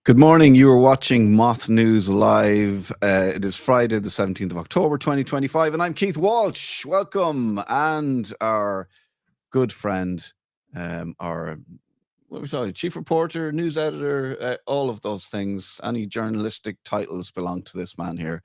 Good morning. You are watching Moth News Live. It is Friday, the 17th of October, 2025, and I'm Keith Walsh. Welcome. And our good friend, our what we call chief reporter, news editor, all of those things. Any journalistic titles belong to this man here,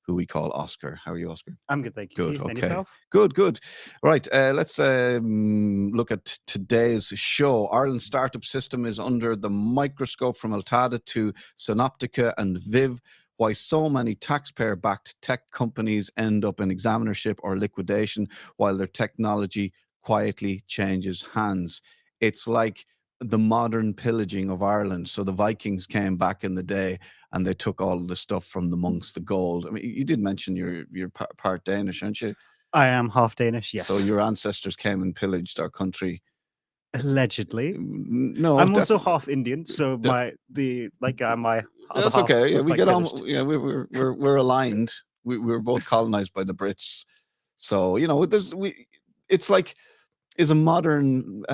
who we call Oscar. How are you, Oscar? I'm good, thank you. Good. Keith, and Okay. yourself? Good. Right. Let's look at today's show. Ireland's startup system is under the microscope, from Altada to Senoptica and Viv. Why so many taxpayer-backed tech companies end up in examinership or liquidation while their technology quietly changes hands. It's like the modern pillaging of Ireland. So the Vikings came back in the day and they took all of the stuff from the monks, the gold. I mean, you did mention you're part Danish, aren't you? I am half Danish, yes. So your ancestors came and pillaged our country. Allegedly. No, I'm also half Indian, so my other that's half okay. Yeah, was, we like, get pillaged. on. Yeah, we're aligned. We were both colonized by the Brits, so it's like is a modern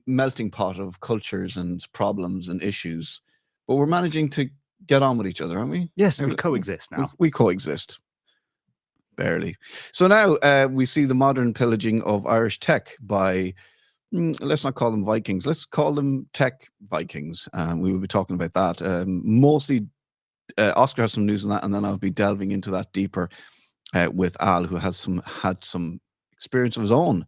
melting pot of cultures and problems and issues, but we're managing to get on with each other, aren't we? Yes, we coexist now. We coexist. Barely. So now we see the modern pillaging of Irish tech by, let's not call them Vikings, let's call them tech Vikings. We will be talking about that. Mostly, Oscar has some news on that, and then I'll be delving into that deeper with Al, who has had some experience of his own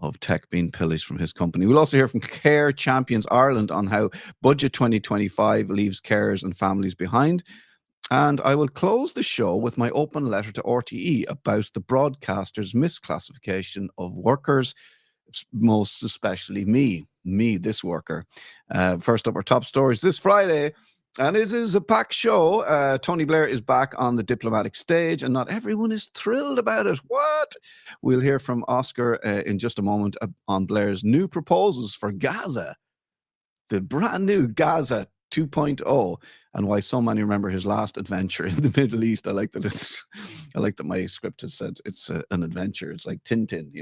of tech being pillaged from his company. We'll also hear from Care Champions Ireland on how Budget 2025 leaves carers and families behind. And I will close the show with my open letter to RTE about the broadcaster's misclassification of workers, most especially me, this worker. First up, our top stories this Friday. And it is a packed show. Tony Blair is back on the diplomatic stage, and not everyone is thrilled about it. What? We'll hear from Oscar in just a moment on Blair's new proposals for Gaza, the brand new Gaza 2.0, and why so many remember his last adventure in the Middle East. I like that my script has said it's an adventure. It's like Tintin,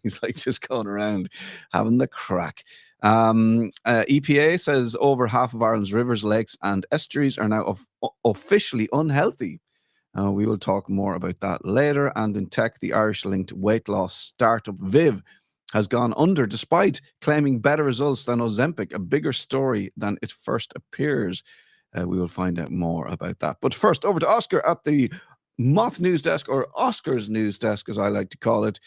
he's like just going around having the crack. EPA says over half of Ireland's rivers, lakes and estuaries are now officially unhealthy. We will talk more about that later. And in tech, the Irish-linked weight loss startup Viv has gone under despite claiming better results than Ozempic, a bigger story than it first appears. We will find out more about that. But first, over to Oscar at the Moth News Desk, or Oscar's News Desk, as I like to call it.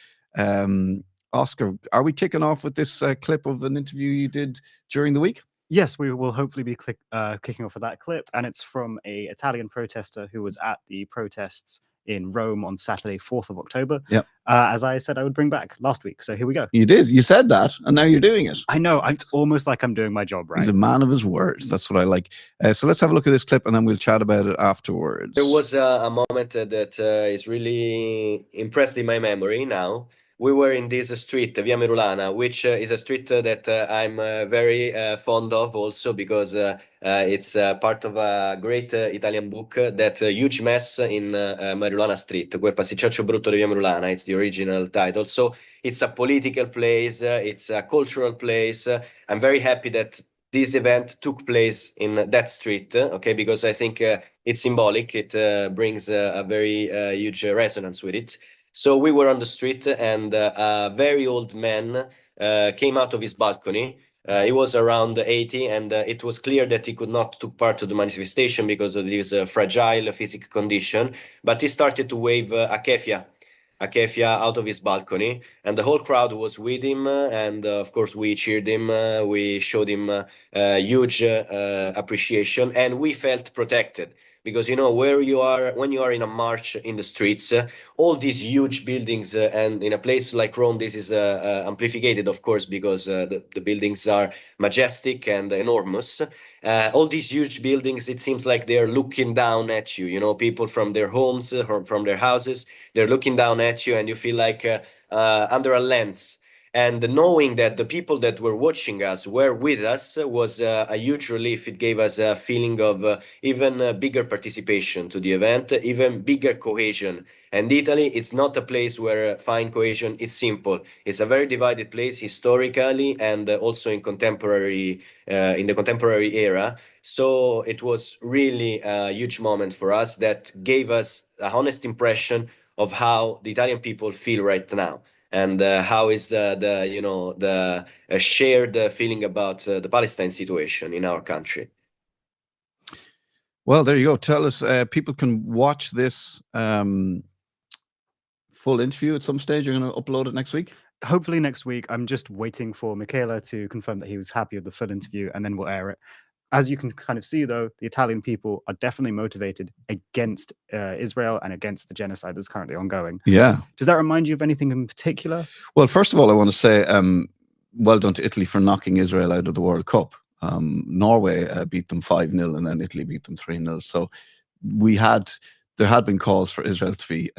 Oscar, are we kicking off with this clip of an interview you did during the week? Yes, we will hopefully be kicking off with that clip, and it's from an Italian protester who was at the protests in Rome on Saturday, 4th of October. Yep. As I said I would bring back last week. So here we go. You did. You said that, and now you're doing it. I know. It's almost like I'm doing my job right. He's a man of his words. That's what I like. So let's have a look at this clip, and then we'll chat about it afterwards. There was a moment that is really impressed in my memory now. We were in this street, Via Merulana, which is a street that I'm very fond of also because it's part of a great Italian book, that huge mess in Merulana Street, Quel pasticciaccio brutto di Via Merulana. It's the original title. So it's a political place, it's a cultural place. I'm very happy that this event took place in that street, okay, because I think it's symbolic. It brings a very huge resonance with it. So we were on the street, and a very old man came out of his balcony. He was around 80, and it was clear that he could not take part of the manifestation because of his fragile physical condition. But he started to wave a keffia out of his balcony, and the whole crowd was with him. And of course, we cheered him. We showed him huge appreciation, and we felt protected. Because where you are, when you are in a march in the streets, all these huge buildings, and in a place like Rome, this is amplified, of course, because the buildings are majestic and enormous. All these huge buildings, it seems like they're looking down at you. People from their homes, from their houses, they're looking down at you, and you feel like under a lens. And knowing that the people that were watching us were with us was a huge relief. It gave us a feeling of even bigger participation to the event, even bigger cohesion. And Italy, it's not a place where find cohesion. It's simple. It's a very divided place historically and also in the contemporary era. So it was really a huge moment for us that gave us a honest impression of how the Italian people feel right now, and how is the shared feeling about the Palestine situation in our country. Well, there you go. Tell us, people can watch this full interview at some stage. You're going to upload it next week? Hopefully next week. I'm just waiting for Michela to confirm that he was happy with the full interview, and then we'll air it. As you can kind of see, though, the Italian people are definitely motivated against Israel and against the genocide that's currently ongoing. Yeah. Does that remind you of anything in particular? Well, first of all, I want to say well done to Italy for knocking Israel out of the World Cup. Norway beat them 5-0, and then Italy beat them 3-0. So there had been calls for Israel to be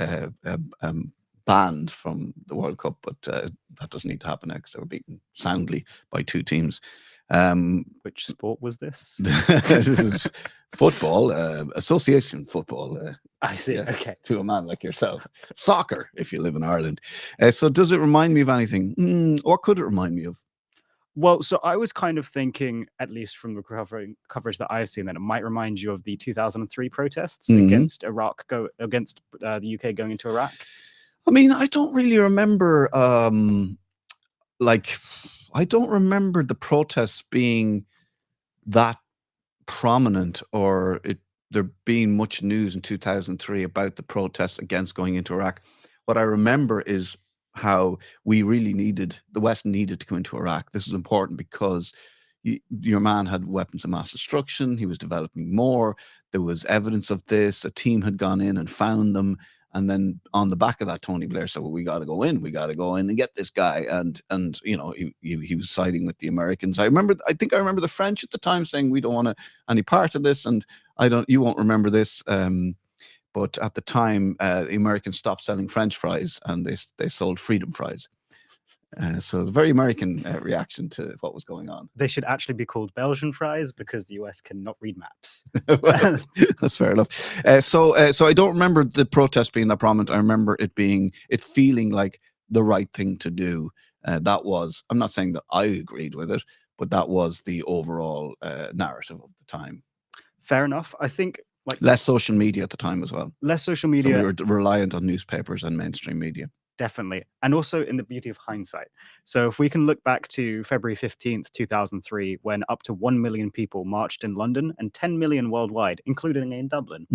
banned from the World Cup, but that doesn't need to happen now because they were beaten soundly by two teams. Which sport was this? This is football, association football. I see. Yeah, Okay. to a man like yourself. Soccer, if you live in Ireland. So does it remind me of anything? What could it remind me of? Well, so I was kind of thinking, at least from the coverage that I've seen, that it might remind you of the 2003 protests against Iraq, against the UK going into Iraq. I mean, I don't really remember, I don't remember the protests being that prominent, or there being much news in 2003 about the protests against going into Iraq. What I remember is how the West needed to go into Iraq. This was important because your man had weapons of mass destruction. He was developing more. There was evidence of this. A team had gone in and found them. And then on the back of that, Tony Blair said, well, we got to go in. We got to go in and get this guy. And you know, he was siding with the Americans. I think I remember the French at the time saying, we don't want any part of this. And you won't remember this. But at the time, the Americans stopped selling French fries and they sold freedom fries. So it's a very American reaction to what was going on. They should actually be called Belgian fries because the US cannot read maps. Well, that's fair enough. So I don't remember the protest being that prominent. I remember it feeling like the right thing to do. I'm not saying that I agreed with it, but that was the overall narrative of the time. Fair enough. I think less social media at the time as well. Less social media. So we were reliant on newspapers and mainstream media. Definitely. And also in the beauty of hindsight. So if we can look back to February 15th, 2003, when up to 1 million people marched in London and 10 million worldwide, including in Dublin.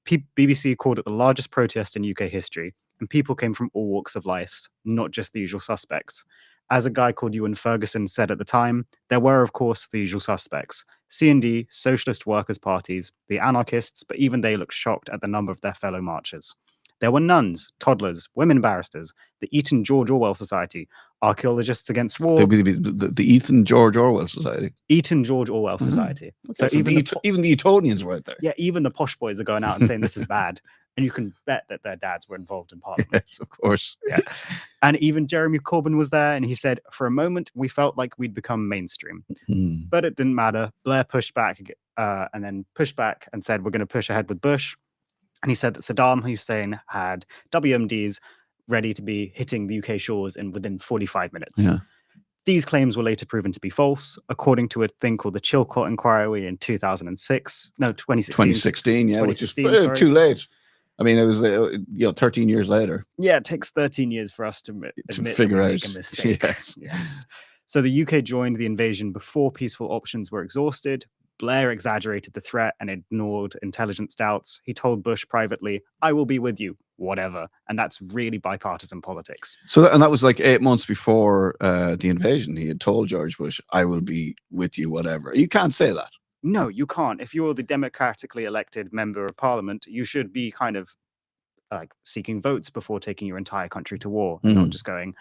BBC called it the largest protest in UK history, and people came from all walks of life, not just the usual suspects. As a guy called Ewan Ferguson said at the time, there were, of course, the usual suspects. C&D, Socialist Workers' Parties, the anarchists, but even they looked shocked at the number of their fellow marchers. There were nuns, toddlers, women barristers, the Eton George Orwell Society, archaeologists against war. The Eton George Orwell Society. Eton George Orwell Society. Okay, so even the Etonians were out there. Yeah, even the posh boys are going out and saying this is bad. And you can bet that their dads were involved in Parliament. Yes, of course. Yeah. And even Jeremy Corbyn was there, and he said, for a moment, we felt like we'd become mainstream. But it didn't matter. Blair pushed back and said, we're going to push ahead with Bush. And he said that Saddam Hussein had WMDs ready to be hitting the UK shores within 45 minutes. Yeah. These claims were later proven to be false, according to a thing called the Chilcot Inquiry in 2016. 2016, yeah, which is too late. I mean, it was 13 years later. Yeah, it takes 13 years for us to admit figure that we out make a mistake. Yes. So the UK joined the invasion before peaceful options were exhausted. Blair exaggerated the threat and ignored intelligence doubts. He told Bush privately, I will be with you, whatever. And that's really bipartisan politics. So that was like 8 months before the invasion. He had told George Bush, I will be with you, whatever. You can't say that. No, you can't. If you're the democratically elected member of parliament, you should be kind of like seeking votes before taking your entire country to war. Not just going,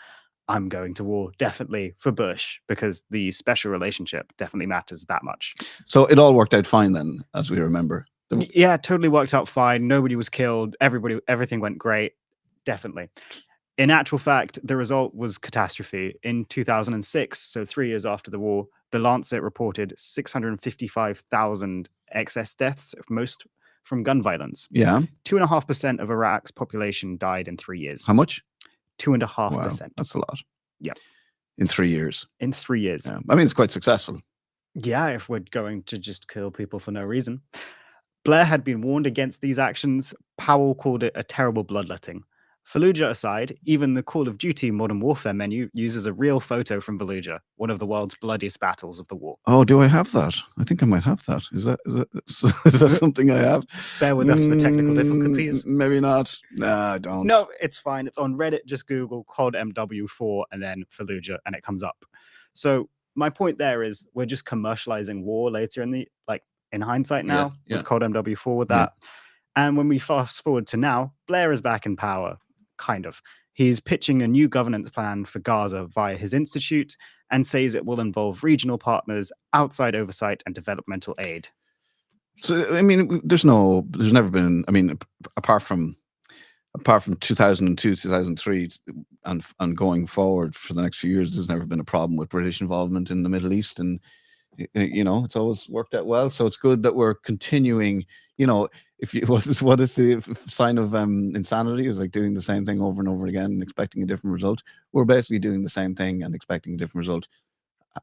I'm going to war, definitely for Bush, because the special relationship definitely matters that much. So it all worked out fine then, as we remember. Yeah, totally worked out fine. Nobody was killed. Everything went great. Definitely. In actual fact, the result was catastrophe. In 2006, so 3 years after the war, the Lancet reported 655,000 excess deaths, most from gun violence. Yeah. 2.5% of Iraq's population died in 3 years. How much? 2.5%. Wow, that's a lot. Yeah. In 3 years. In 3 years. Yeah. I mean, it's quite successful. Yeah, if we're going to just kill people for no reason. Blair had been warned against these actions. Powell called it a terrible bloodletting. Fallujah aside, even the Call of Duty Modern Warfare menu uses a real photo from Fallujah, one of the world's bloodiest battles of the war. Oh, do I have that? I think I might have that. Is that something I have? Bear with us for technical difficulties. Maybe not. Nah, I don't. No, it's fine. It's on Reddit. Just Google COD MW4 and then Fallujah, and it comes up. So my point there is we're just commercializing war later in hindsight now with COD MW4 with that. And when we fast forward to now, Blair is back in power, kind of. He's pitching a new governance plan for Gaza via his institute and says it will involve regional partners, outside oversight, and developmental aid. So, I mean, there's never been, I mean, apart from 2002, 2003 and going forward for the next few years, there's never been a problem with British involvement in the Middle East. And, it's always worked out well. So it's good that we're continuing, what is the sign of insanity is like doing the same thing over and over again and expecting a different result. We're basically doing the same thing and expecting a different result.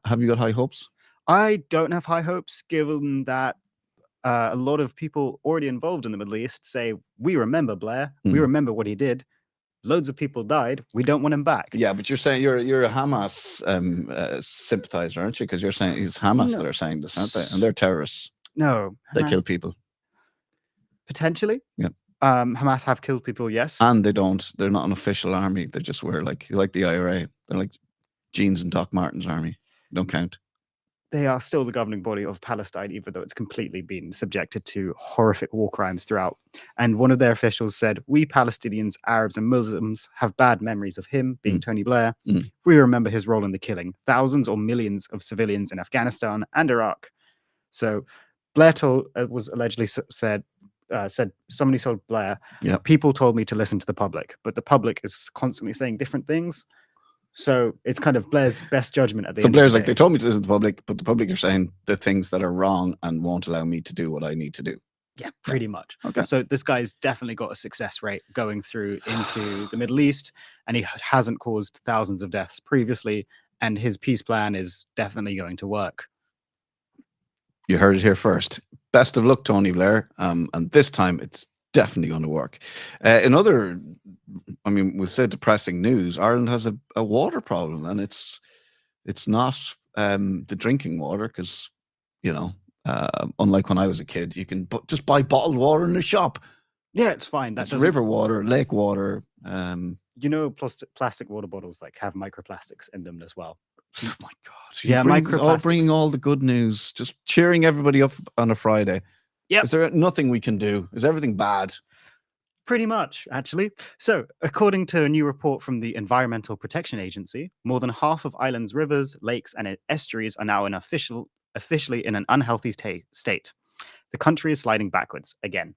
Have you got high hopes? I don't have high hopes, given that a lot of people already involved in the Middle East say, we remember Blair, we remember what he did. Loads of people died. We don't want him back. Yeah, but you're saying you're a Hamas sympathizer, aren't you? Because you're saying it's Hamas that are saying this, aren't they? And they're terrorists. No, they kill people. Potentially. Yeah. Hamas have killed people, yes. And they're not an official army. They just wear like the IRA. They're like jeans and Doc Martens army. They don't count. They are still the governing body of Palestine, even though it's completely been subjected to horrific war crimes throughout. And one of their officials said, we Palestinians, Arabs and Muslims have bad memories of him, being Tony Blair. We remember his role in the killing thousands or millions of civilians in Afghanistan and Iraq. So Blair was allegedly said somebody told Blair, people told me to listen to the public, but the public is constantly saying different things. So it's kind of Blair's best judgment at the end. So Blair's like, they told me to listen to the public, but the public are saying the things that are wrong and won't allow me to do what I need to do. Yeah, pretty much. Okay. So this guy's definitely got a success rate going through into the Middle East, and he hasn't caused thousands of deaths previously, and his peace plan is definitely going to work. You heard it here first. Best of luck, Tony Blair. And this time it's definitely going to work. We've said depressing news. Ireland has a water problem, and it's not the drinking water, because unlike when I was a kid, you can just buy bottled water in the shop. Yeah, it's fine. That's river water, lake water. Plastic water bottles have microplastics in them as well. Oh my God! Yeah, microplastics. Bringing all the good news, just cheering everybody up on a Friday. Yeah. Is there nothing we can do? Is everything bad? Pretty much, actually. So, according to a new report from the Environmental Protection Agency, more than half of Ireland's rivers, lakes, and estuaries are now officially in an unhealthy state. The country is sliding backwards again.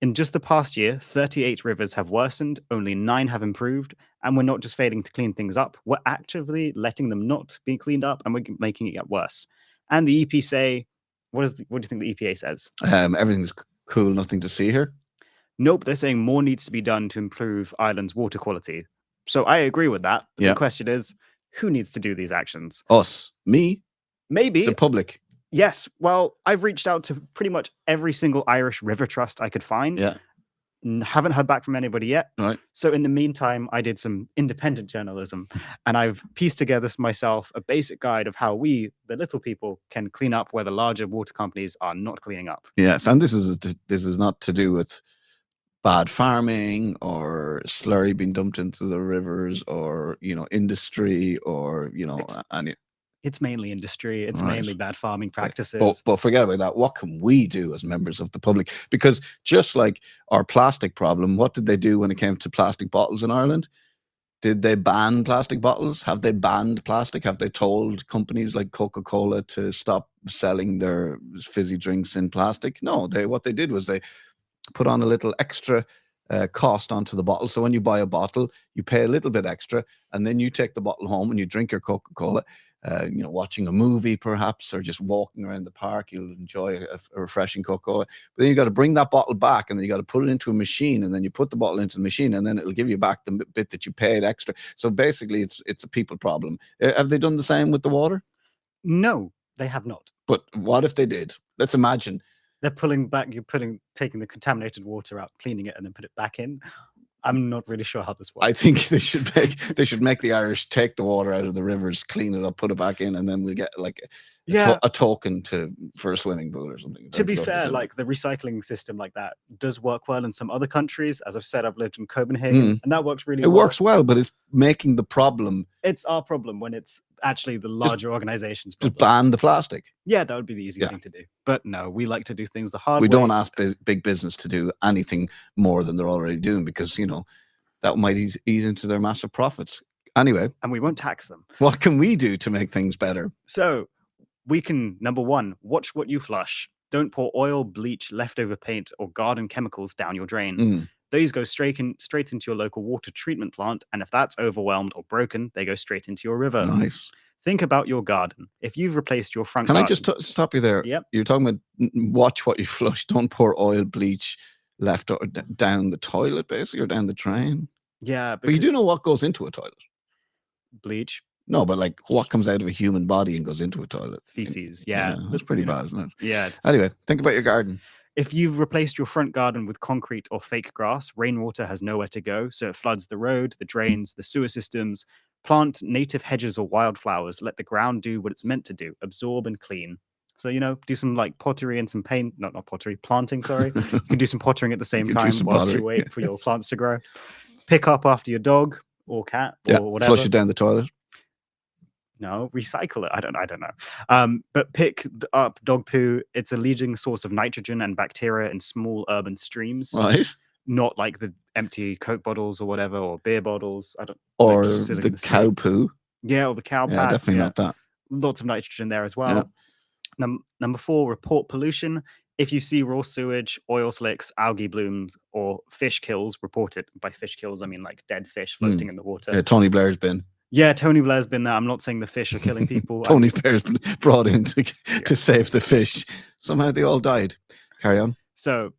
In just the past year, 38 rivers have worsened, only 9 have improved, and we're not just failing to clean things up, we're actively letting them not be cleaned up, and we're making it get worse. And the EP say, what do you think the EPA says? Everything's cool, nothing to see here. Nope, they're saying more needs to be done to improve Ireland's water quality. So I agree with that. But the question is, who needs to do these actions? Us. Me? Maybe. The public. Yes. Well, I've reached out to pretty much every single Irish river trust I could find. Yeah. Haven't heard back from anybody yet. Right. So in the meantime, I did some independent journalism, and I've pieced together myself a basic guide of how we, the little people, can clean up where the larger water companies are not cleaning up. Yes, and this is not to do with bad farming or slurry being dumped into the rivers or industry or it's mainly industry. It's mainly bad farming practices. But forget about that. What can we do as members of the public? Because just like our plastic problem, what did they do when it came to plastic bottles in Ireland? Did they ban plastic bottles? Have they banned plastic? Have they told companies like Coca-Cola to stop selling their fizzy drinks in plastic? No, what they did was they put on a little extra cost onto the bottle. So when you buy a bottle, you pay a little bit extra, and then you take the bottle home and you drink your Coca-Cola. Watching a movie perhaps, or just walking around the park, you'll enjoy a refreshing Coca-Cola. But then you got to bring that bottle back, and then you got to put it into a machine, and then you put the bottle into the machine, and then it'll give you back the bit that you paid extra. So basically, it's a people problem. Have they done the same with the water? No, they have not. But what if they did? Let's imagine. They're pulling back. Taking the contaminated water out, cleaning it, and then put it back in. I'm not really sure how this works. I think they should make the Irish take the water out of the rivers, clean it up, put it back in, and then we get like a token for a swimming pool or something. To be fair, like the recycling system like that does work well in some other countries. As I've said, I've lived in Copenhagen, and that works really well. It works well, but it's making the problem. It's our problem when it's actually the larger organizations. Just ban the plastic. Yeah, that would be the easy thing to do. But no, we like to do things the hard way. We don't ask big business to do anything more than they're already doing, because that might eat into their massive profits. Anyway, and we won't tax them. What can we do to make things better? So we can, number one, watch what you flush. Don't pour oil, bleach, leftover paint, or garden chemicals down your drain. Those go straight into your local water treatment plant, and if that's overwhelmed or broken, they go straight into your river. Nice. Think about your garden. If you've replaced your front garden... Can I just stop you there? Yep. You're talking about watch what you flush. Don't pour oil, bleach, left or down the toilet, basically, or down the drain. Yeah. But you do know what goes into a toilet. Bleach. No, but like what comes out of a human body and goes into a toilet? Feces. Yeah. That's pretty bad, isn't it? Yeah. Anyway, think about your garden. If you've replaced your front garden with concrete or fake grass, rainwater has nowhere to go, so it floods the road, the drains, the sewer systems. Plant native hedges or wildflowers. Let the ground do what it's meant to do, absorb and clean. So, do some like pottery and some paint. Not pottery, planting, sorry. You can do some pottering at the same time whilst you wait for your plants to grow. Pick up after your dog or cat or whatever. Flush it down the toilet. No, recycle it. I don't know. But pick up dog poo. It's a leading source of nitrogen and bacteria in small urban streams. Right. Not like the empty Coke bottles or whatever, or beer bottles. Or the cow poo. Yeah, or the cow pads. Yeah, definitely not that. Lots of nitrogen there as well. Yeah. Number 4, report pollution. If you see raw sewage, oil slicks, algae blooms, or fish kills, report it. By fish kills, I mean like dead fish floating in the water. Yeah, Tony Blair's been. Yeah, Tony Blair's been there. I'm not saying the fish are killing people. Tony Blair's been brought in to save the fish. Somehow they all died. Carry on. So,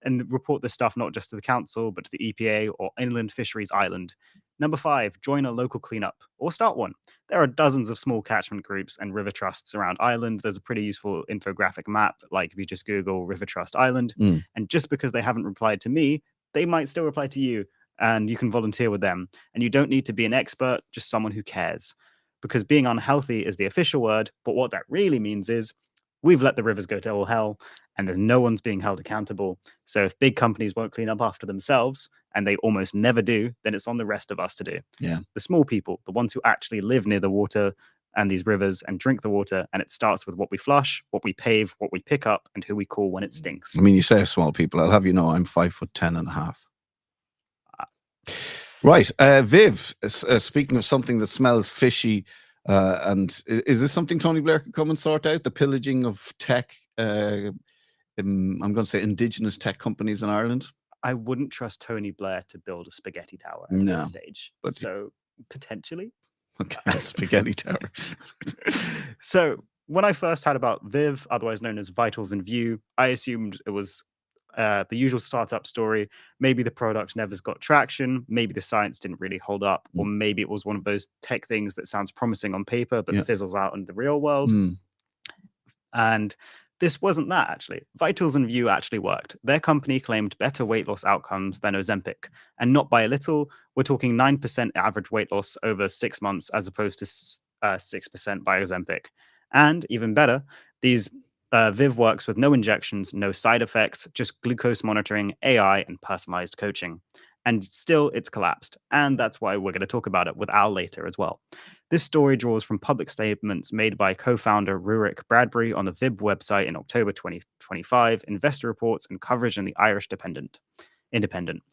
and report this stuff not just to the council, but to the EPA or Inland Fisheries Island. Number 5, join a local cleanup or start one. There are dozens of small catchment groups and river trusts around Ireland. There's a pretty useful infographic map, like if you just Google River Trust Ireland. And just because they haven't replied to me, they might still reply to you, and you can volunteer with them. And you don't need to be an expert, just someone who cares. Because being unhealthy is the official word, but what that really means is we've let the rivers go to all hell, and there's no one's being held accountable. So if big companies won't clean up after themselves, and they almost never do, then it's on the rest of us to do. Yeah. The small people, the ones who actually live near the water and these rivers and drink the water, and it starts with what we flush, what we pave, what we pick up, and who we call when it stinks. I mean, you say small people. I'll have you know I'm 5'10.5". Right. Viv, speaking of something that smells fishy, and is this something Tony Blair could come and sort out? The pillaging of tech, I'm going to say indigenous tech companies in Ireland? I wouldn't trust Tony Blair to build a spaghetti tower at this stage. But so potentially. Okay, spaghetti tower. So when I first heard about Viv, otherwise known as Vitals in View, I assumed it was the usual startup story. Maybe the product never got traction. Maybe the science didn't really hold up. Or maybe it was one of those tech things that sounds promising on paper, but fizzles out in the real world. And this wasn't that, actually. Vitals in View actually worked. Their company claimed better weight loss outcomes than Ozempic. And not by a little. We're talking 9% average weight loss over 6 months, as opposed to 6% by Ozempic. And even better, these Viv works with no injections, no side effects, just glucose monitoring, AI, and personalized coaching. And still, it's collapsed. And that's why we're going to talk about it with Al later as well. This story draws from public statements made by co-founder Rurik Bradbury on the Vib website in October 2025, investor reports, and coverage in the Irish Independent.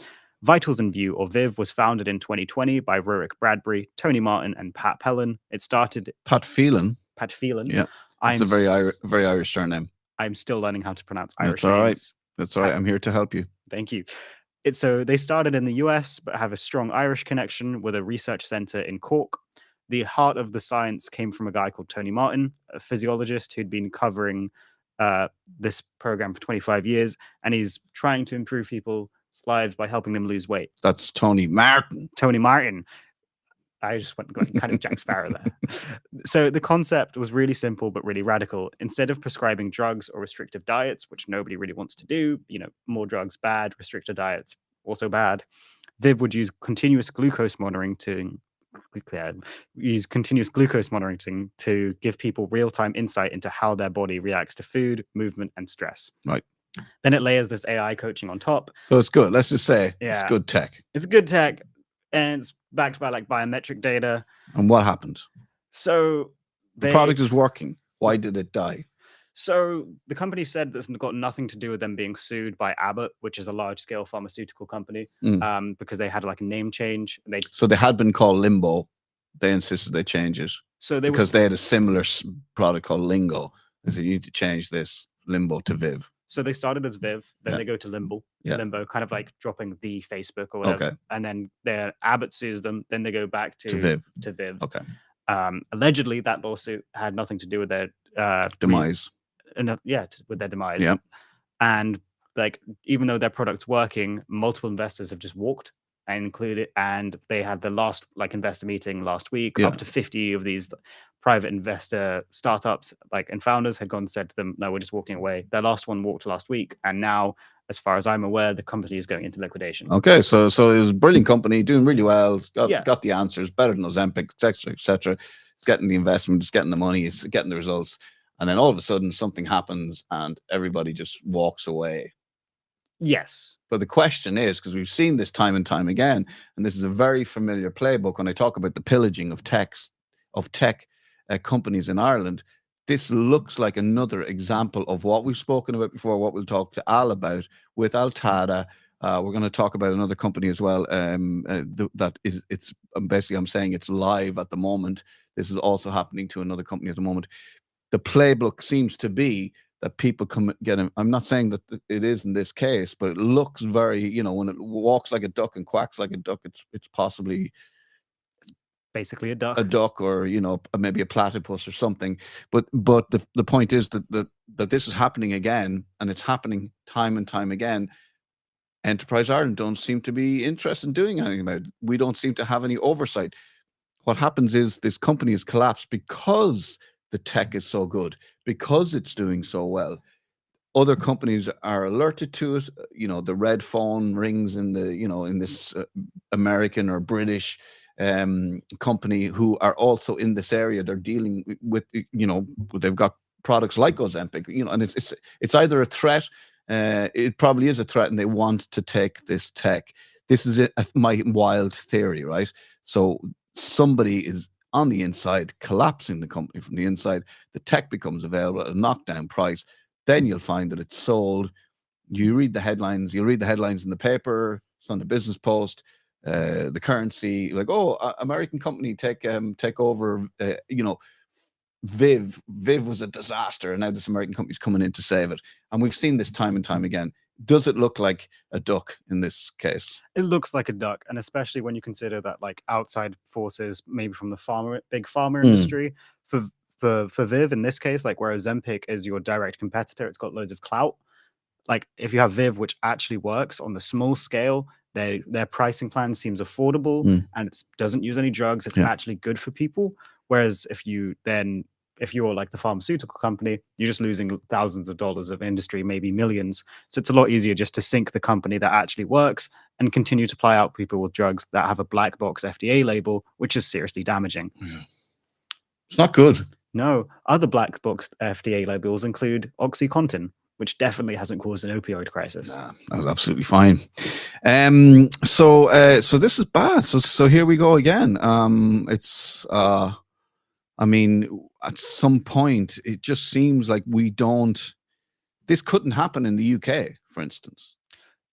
Vitals in View, or Viv, was founded in 2020 by Rurik Bradbury, Tony Martin, and Pat Phelan. It started... Pat Phelan? Pat Phelan. Yeah. It's a very Irish surname. I'm still learning how to pronounce Irish names. Right. That's all right. I'm here to help you. Thank you. So they started in the US, but have a strong Irish connection with a research center in Cork. The heart of the science came from a guy called Tony Martin, a physiologist who'd been covering this program for 25 years, and he's trying to improve people's lives by helping them lose weight. That's Tony Martin. Tony Martin. I just went kind of Jack Sparrow there. So the concept was really simple but really radical. Instead of prescribing drugs or restrictive diets, which nobody really wants to do, more drugs bad, restricted diets also bad. Viv would use continuous glucose monitoring to give people real-time insight into how their body reacts to food, movement, and stress. Right. Then it layers this AI coaching on top. So it's good. Let's just say it's good tech. It's good tech, and it's backed by like biometric data. And what happened? So the product is working. Why did it die? So the company said this got nothing to do with them being sued by Abbott, which is a large-scale pharmaceutical company, because they had like a name change. So they had been called Limbo. They insisted they change it. So they had a similar product called Lingo. They said you need to change this Limbo to Viv. So they started as Viv, then they go to Limbo, kind of like dropping the Facebook or whatever. Okay. And then Abbott sues them. Then they go back to Viv. Okay. Allegedly, that lawsuit had nothing to do with their demise. With their demise. Yeah. And like, even though their product's working, multiple investors have just walked and they had the last investor meeting last week. Up to 50 of these private investor startups and founders had gone and said to them, no, we're just walking away. Their last one walked last week, and now, as far as I'm aware, the company is going into liquidation. Okay, so it was a brilliant company doing really well. Got the answers, better than Ozempic, etc. It's getting the investment, it's getting the money, it's getting the results, and then all of a sudden something happens and everybody just walks away. Yes. But the question is, because we've seen this time and time again, and this is a very familiar playbook when I talk about the pillaging of tech companies in Ireland, this looks like another example of what we've spoken about before, what we'll talk to Al about with Altada. We're going to talk about another company as well. It's basically, I'm saying it's live at the moment. This is also happening to another company at the moment. The playbook seems to be that people I'm not saying that it is in this case, but it looks very, when it walks like a duck and quacks like a duck, it's possibly basically a duck. A duck, or maybe a platypus or something. But the point is that this is happening again, and it's happening time and time again. Enterprise Ireland don't seem to be interested in doing anything about it. We don't seem to have any oversight. What happens is this company has collapsed because the tech is so good, because it's doing so well. Other companies are alerted to it. The red phone rings in in this American or British company who are also in this area. They're dealing with, they've got products like Ozempic, and it's either a threat. It probably is a threat, and they want to take this tech. This is my wild theory, right? So somebody is on the inside collapsing the company from the inside. The tech becomes available at a knockdown price. Then you'll find that it's sold. You read the headlines. You'll read the headlines in the paper. It's on the Business Post. The Currency, American company take over. Viv was a disaster, and now this American company's coming in to save it. And we've seen this time and time again. Does it look like a duck in this case? It looks like a duck, and especially when you consider that outside forces, maybe from the big pharma industry, for Viv in this case, where Ozempic is your direct competitor, it's got loads of clout. If you have Viv, which actually works on the small scale, their pricing plan seems affordable, and it doesn't use any drugs. It's actually good for people. Whereas if you're the pharmaceutical company, you're just losing thousands of dollars of industry, maybe millions. So it's a lot easier just to sink the company that actually works and continue to supply out people with drugs that have a black box FDA label, which is seriously damaging. Yeah. It's not good. No, other black box FDA labels include OxyContin, which definitely hasn't caused an opioid crisis. Nah, that was absolutely fine. So this is bad. So here we go again. At some point, it just seems like this couldn't happen in the UK, for instance.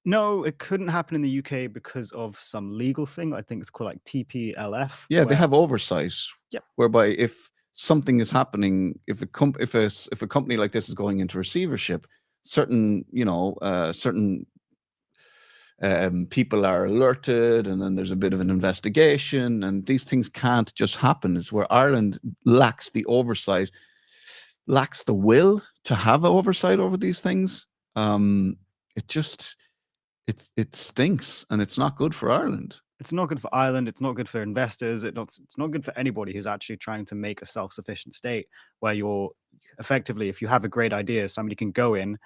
No, it couldn't happen in the UK because of some legal thing. I think it's called TPLF. Yeah, they have oversight. Yeah. Whereby if something is happening, if a company like this is going into receivership, certain people are alerted, and then there's a bit of an investigation, and these things can't just happen. It's where Ireland lacks the oversight, lacks the will to have oversight over these things. It just it stinks, and it's not good for Ireland. It's not good for Ireland. It's not good for investors. It's not good for anybody who's actually trying to make a self-sufficient state where you're effectively, if you have a great idea, somebody can go in,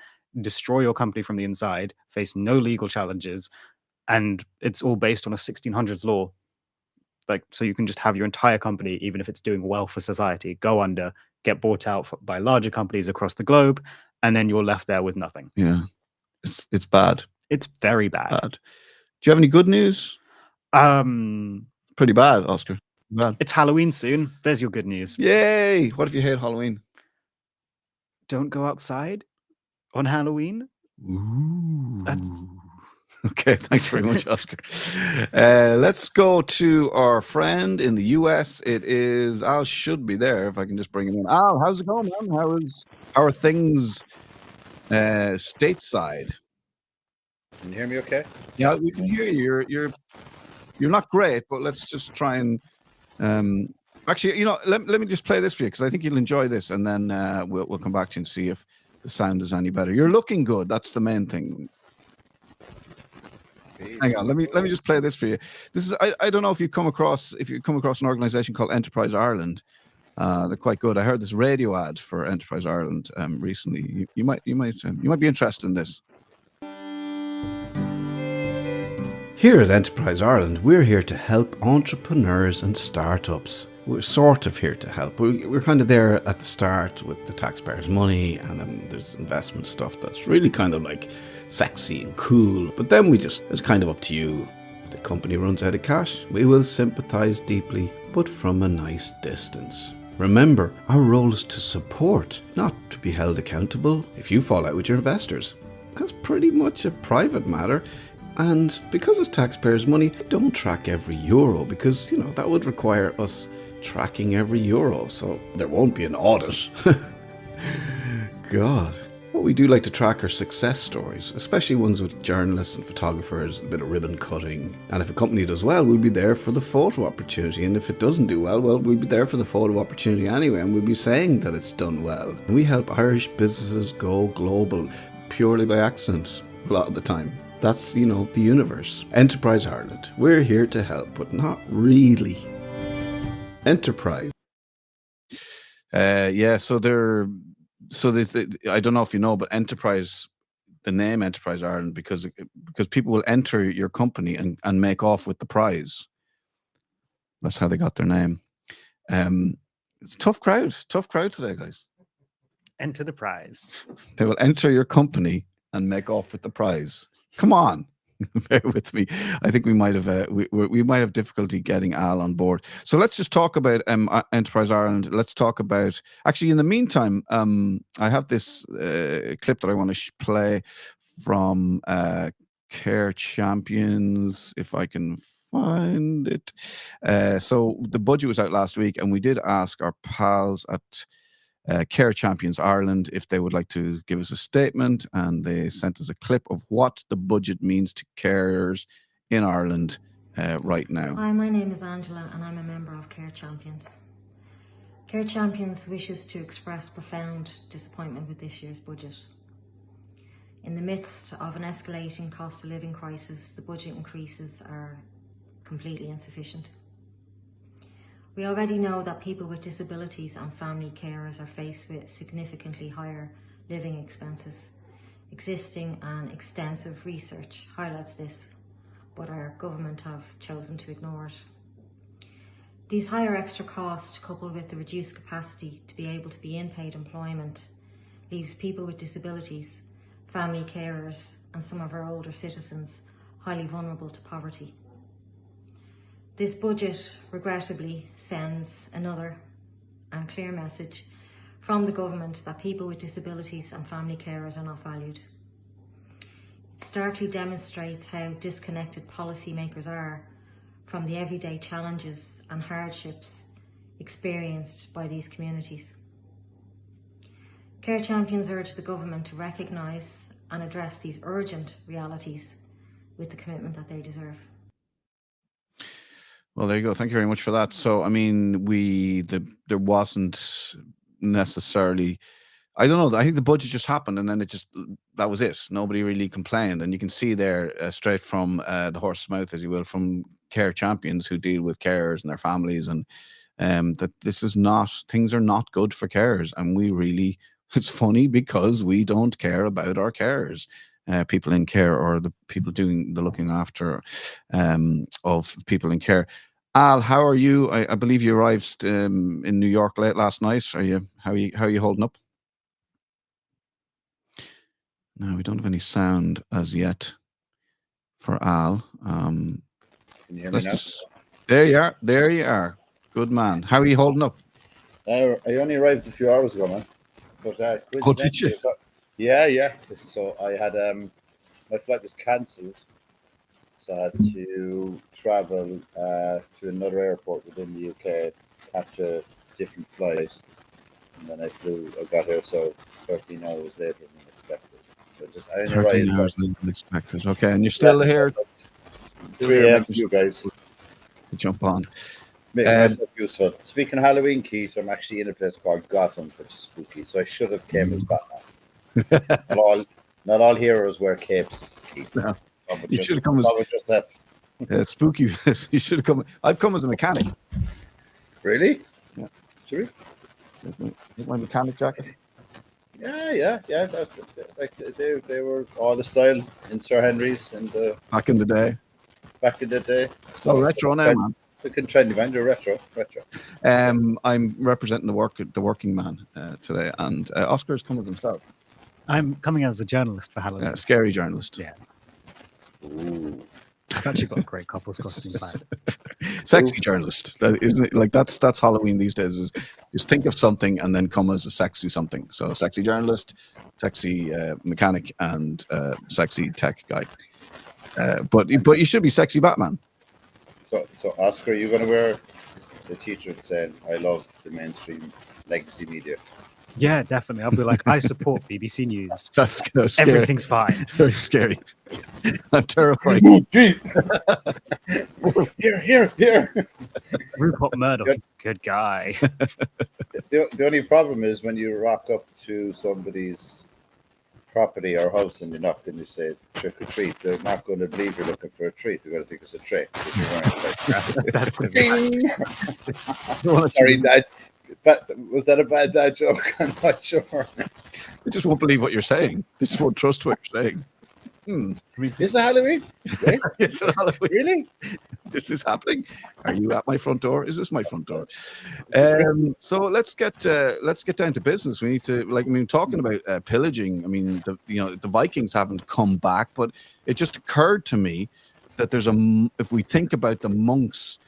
destroy your company from the inside, face no legal challenges, and it's all based on a 1600s law. Like, so you can just have your entire company, even if it's doing well for society, go under, get bought out by larger companies across the globe, and then you're left there with nothing. Yeah, it's bad. It's very bad. Bad. Do you have any good news? Pretty bad, Oscar. Bad. It's Halloween soon. There's your good news. Yay! What if you hate Halloween? Don't go outside on Halloween. Ooh. That's... Okay, thanks very much, Oscar. Let's go to our friend in the US. It is Al. Should be there if I can just bring him in. Al, how's it going, man? How are things stateside? Can you hear me okay? Yeah, we can hear you. You're not great, but let's just try and actually, let me just play this for you, because I think you'll enjoy this, and then we'll come back to you and see if the sound is any better. You're looking good. That's the main thing. Hang on, let me just play this for you. This is I don't know if you come across an organization called Enterprise Ireland. They're quite good. I heard this radio ad for Enterprise Ireland recently. You might be interested in this. Here at Enterprise Ireland, we're here to help entrepreneurs and startups. We're sort of here to help. We're kind of there at the start with the taxpayers' money, and then there's investment stuff that's really kind of like sexy and cool. But then it's kind of up to you. If the company runs out of cash, we will sympathize deeply, but from a nice distance. Remember, our role is to support, not to be held accountable if you fall out with your investors. That's pretty much a private matter. And because it's taxpayers' money, don't track every euro, because, that would require us tracking every euro. So there won't be an audit. God. What we do like to track are success stories, especially ones with journalists and photographers, a bit of ribbon cutting. And if a company does well, we'll be there for the photo opportunity. And if it doesn't do well, we'll be there for the photo opportunity anyway. And we'll be saying that it's done well. And we help Irish businesses go global purely by accident a lot of the time. That's, the universe. Enterprise Ireland. We're here to help, but not really. Enterprise. So I don't know if you know, but Enterprise, the name Enterprise Ireland, because people will enter your company and make off with the prize. That's how they got their name. It's a tough crowd today, guys. Enter the prize. They will enter your company and make off with the prize. Come on, bear with me. I think we might have difficulty getting Al on board. So let's just talk about Enterprise Ireland. Let's talk about, actually, in the meantime, I have this clip that I want to play from Care Champions, if I can find it. So the budget was out last week, and we did ask our pals at Care Champions Ireland if they would like to give us a statement, and they sent us a clip of what the budget means to carers in Ireland right now. Hi, my name is Angela, and I'm a member of Care Champions. Care Champions wishes to express profound disappointment with this year's budget. In the midst of an escalating cost of living crisis, the budget increases are completely insufficient. We already know that people with disabilities and family carers are faced with significantly higher living expenses. Existing and extensive research highlights this, but our government have chosen to ignore it. These higher extra costs, coupled with the reduced capacity to be able to be in paid employment, leaves people with disabilities, family carers, and some of our older citizens highly vulnerable to poverty. This budget, regrettably, sends another and clear message from the government that people with disabilities and family carers are not valued. It starkly demonstrates how disconnected policymakers are from the everyday challenges and hardships experienced by these communities. Care Champions urge the government to recognise and address these urgent realities with the commitment that they deserve. Well, there you go. Thank you very much for that. So, I mean, there wasn't necessarily, I don't know. I think the budget just happened, and then that was it. Nobody really complained, and you can see there straight from the horse's mouth, as you will, from care champions who deal with carers and their families, and that things are not good for carers, and we really. It's funny because we don't care about our carers. People in care, or the people doing the looking after of people in care. Al, how are you? I believe you arrived in New York late last night. How are you holding up? No, we don't have any sound as yet for Al. Can you hear me now? There you are. There you are. Good man. How are you holding up? I only arrived a few hours ago, man. But Did you? Yeah. So I had my flight was cancelled, so I had to travel to another airport within the UK, catch a different flight, and then I got here 13 hours later than expected. So I only 13 arrived hours later than expected. Okay, and you're still here. 3 a.m. for you guys To jump on. Make myself useful. Speaking of Halloween, Keith, I'm actually in a place called Gotham, which is spooky. So I should have came as Batman. Not all heroes wear capes, Keith. No. You should have come as spooky. You should have come. I've come as a mechanic. Really? Yeah. Should we? My mechanic jacket. Yeah. They were all the style in Sir Henry's and back in the day. So retro now, man. We can try and find a retro. I'm representing the working man today, and Oscar's coming himself. I'm coming as a journalist for Halloween. Scary journalist. Yeah. Ooh. I've actually got a great couple's costume planned. Sexy journalist, isn't it? Like that's Halloween these days. Is just think of something and then come as a sexy something. So sexy journalist, sexy mechanic, and sexy tech guy. But you should be sexy Batman. So Oscar, you're going to wear the t-shirt saying "I love the mainstream legacy media." Yeah, definitely. I'll be like, I support BBC News. That's scary. Everything's fine. Very scary. I'm terrified. Here. Rupert Murdoch, good guy. The only problem is when you rock up to somebody's property or house and you knock and you say trick or treat, they're not going to believe you're looking for a treat. They're going to think it's a trick. Sorry, Dad. But was that a bad dad joke? I'm not sure. They just won't believe what you're saying. They just won't trust what you're saying. Is it Halloween? Is it Halloween? Really? This is happening. Are you at my front door? Is this my front door? So let's get down to business. We need to talking about pillaging. I mean, the Vikings haven't come back, but it just occurred to me that if we think about the monks,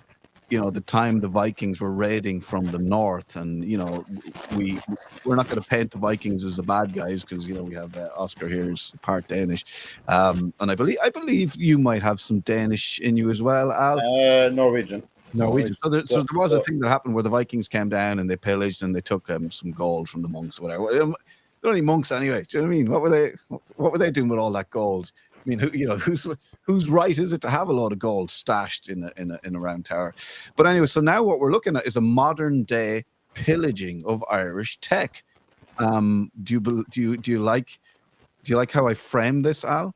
the time the Vikings were raiding from the north, and we're not going to paint the Vikings as the bad guys because we have Oscar here who's part Danish, and I believe you might have some Danish in you as well, Al. Norwegian. So there was a thing that happened where the Vikings came down and they pillaged and they took some gold from the monks or whatever. They're only monks anyway. Do you know what I mean? What were they doing with all that gold? I mean, whose right is it to have a lot of gold stashed in a round tower? But anyway, so now what we're looking at is a modern day pillaging of Irish tech. Do you like how I framed this, Al?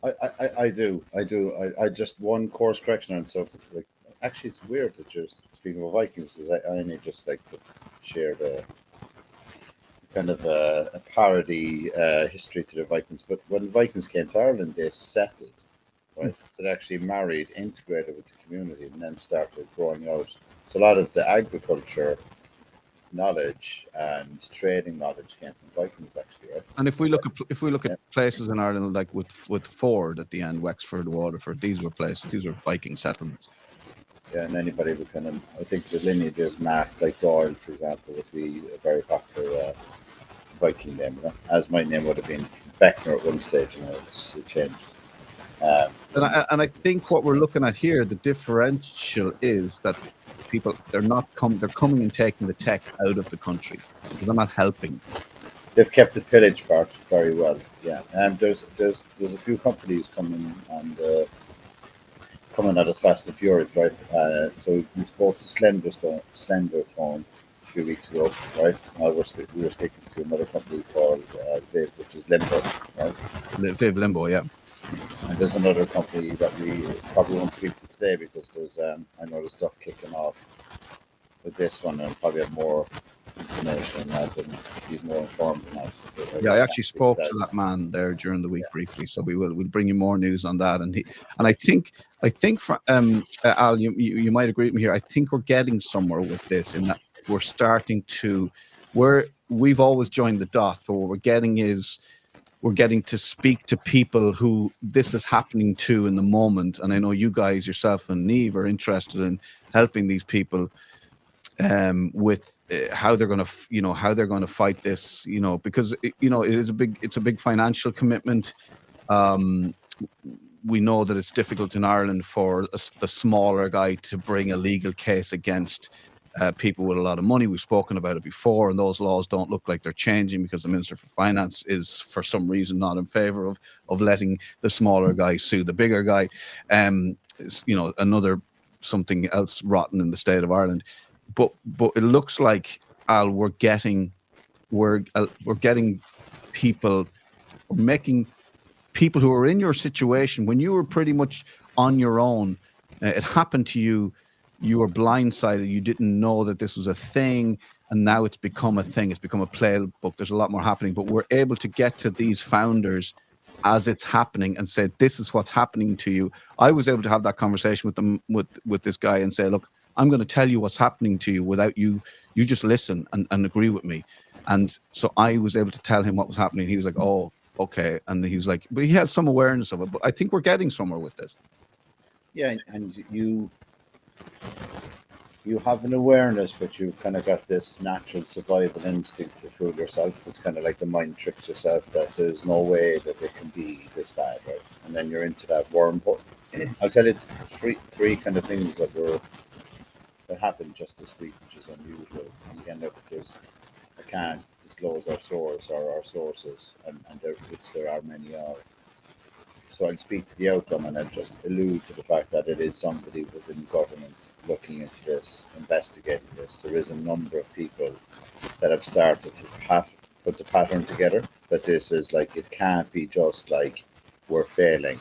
I do. I just one course correction on so actually it's weird that you're speaking of Vikings because I only just like to share the kind of a parody history to the Vikings. But when the Vikings came to Ireland, they settled, right? So they actually married, integrated with the community, and then started growing out. So a lot of the agriculture knowledge and trading knowledge came from Vikings, actually, right? And if we look at places in Ireland like with Ford at the end, Wexford, Waterford, these were Viking settlements. Yeah, and anybody would I think the lineage is Mac, like Doyle, for example, would be a very popular Viking name, as my name would have been Beckner at one stage, it changed. And I think what we're looking at here, the differential is that they're coming and taking the tech out of the country because they're not helping. they've kept the pillage part very well. Yeah, and there's a few companies coming at us fast and furious, right? So we spoke to Slenderstone a few weeks ago, right? We were speaking to another company called Viv, which is Limbo, right? Viv Limbo, yeah. And there's another company that we probably won't speak to today because there's I know there's stuff kicking off with this one, and probably have more information on that and he's more informed than that. Yeah, I actually spoke to that man there during the week briefly, so we'll bring you more news on that. And I think for Al, you might agree with me here. I think we're getting somewhere with this in that we're starting to we've always joined the dots, but what we're getting is we're getting to speak to people who this is happening to in the moment. And I know you guys, yourself and Neve, are interested in helping these people with how they're going to, how they're going to fight this, because it's a big financial commitment. We know that it's difficult in Ireland for the smaller guy to bring a legal case against people with a lot of money. We've spoken about it before, and those laws don't look like they're changing because the Minister for Finance is, for some reason, not in favour of letting the smaller guy sue the bigger guy. Another something else rotten in the state of Ireland. But it looks like, Al, we're getting people, making people who are in your situation when you were pretty much on your own. It happened to you. You were blindsided. You didn't know that this was a thing, and now it's become a thing. It's become a playbook. There's a lot more happening, but we're able to get to these founders as it's happening and say, this is what's happening to you. I was able to have that conversation with them, with this guy, and say, look, I'm going to tell you what's happening to you without you just listen and agree with me. And so I was able to tell him what was happening. He was like, oh, okay. And he was like, but he has some awareness of it. But I think we're getting somewhere with this. Yeah, and you have an awareness, but you've kind of got this natural survival instinct to fool yourself. It's kind of like the mind tricks yourself that there's no way that it can be this bad, right? And then you're into that wormhole. I'll tell you three kind of things that happened just this week, which is unusual. Again, I can't disclose our source or our sources, and which there are many of. So I'll speak to the outcome, and I'll just allude to the fact that it is somebody within government looking into this, investigating this. There is a number of people that have started to put the pattern together, that this is like, it can't be just like we're failing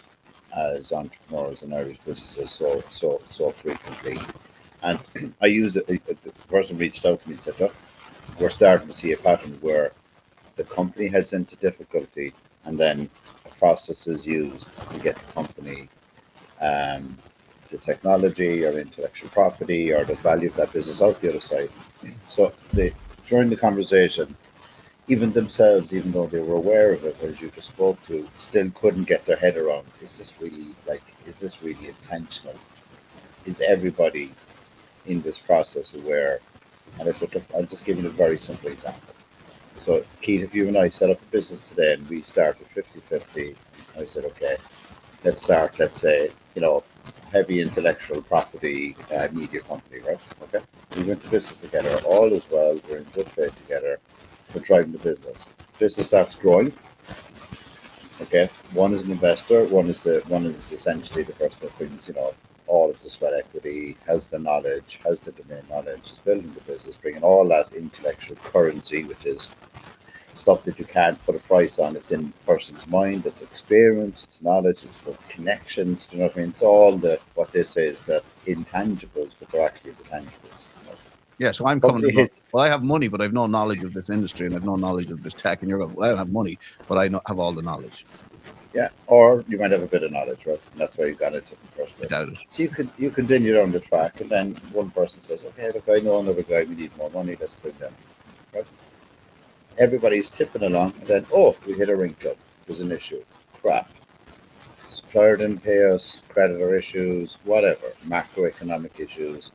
as entrepreneurs in Irish businesses so frequently. And I use it. The person reached out to me and said, look, we're starting to see a pattern where the company heads into difficulty, and then a process is used to get the company the technology or intellectual property or the value of that business out the other side. So during the conversation, even themselves, even though they were aware of it, as you just spoke to, still couldn't get their head around, is this really intentional? Is everybody in this process aware? And I said, look, I'll just give you a very simple example. So Keith, if you and I set up a business today and we started 50-50, I said, okay, let's say, heavy intellectual property media company, right? Okay. We went to business together, all is well, we're in good faith together, we're driving the business. Business starts growing. Okay. One is an investor, one is essentially the person that brings, all of the sweat equity, has the knowledge, has the domain knowledge, is building the business, bringing all that intellectual currency, which is stuff that you can't put a price on. It's in the person's mind, it's experience, it's knowledge, it's the connections, you know what I mean? It's all what they say is the intangibles, but they're actually the tangibles. Yeah, so I'm coming to well, I have money, but I have no knowledge of this industry, and I have no knowledge of this tech, and you're going, well, I don't have money, but I have all the knowledge. Yeah, or you might have a bit of knowledge, right? And that's why you got into it in the first place. I doubt it. So you continue down the track, and then one person says, okay, look, I know another guy, we need more money, let's bring them, right? Everybody's tipping along, and then, we hit a wrinkle. There's an issue. Crap. Supplier didn't pay us, creditor issues, whatever, macroeconomic issues.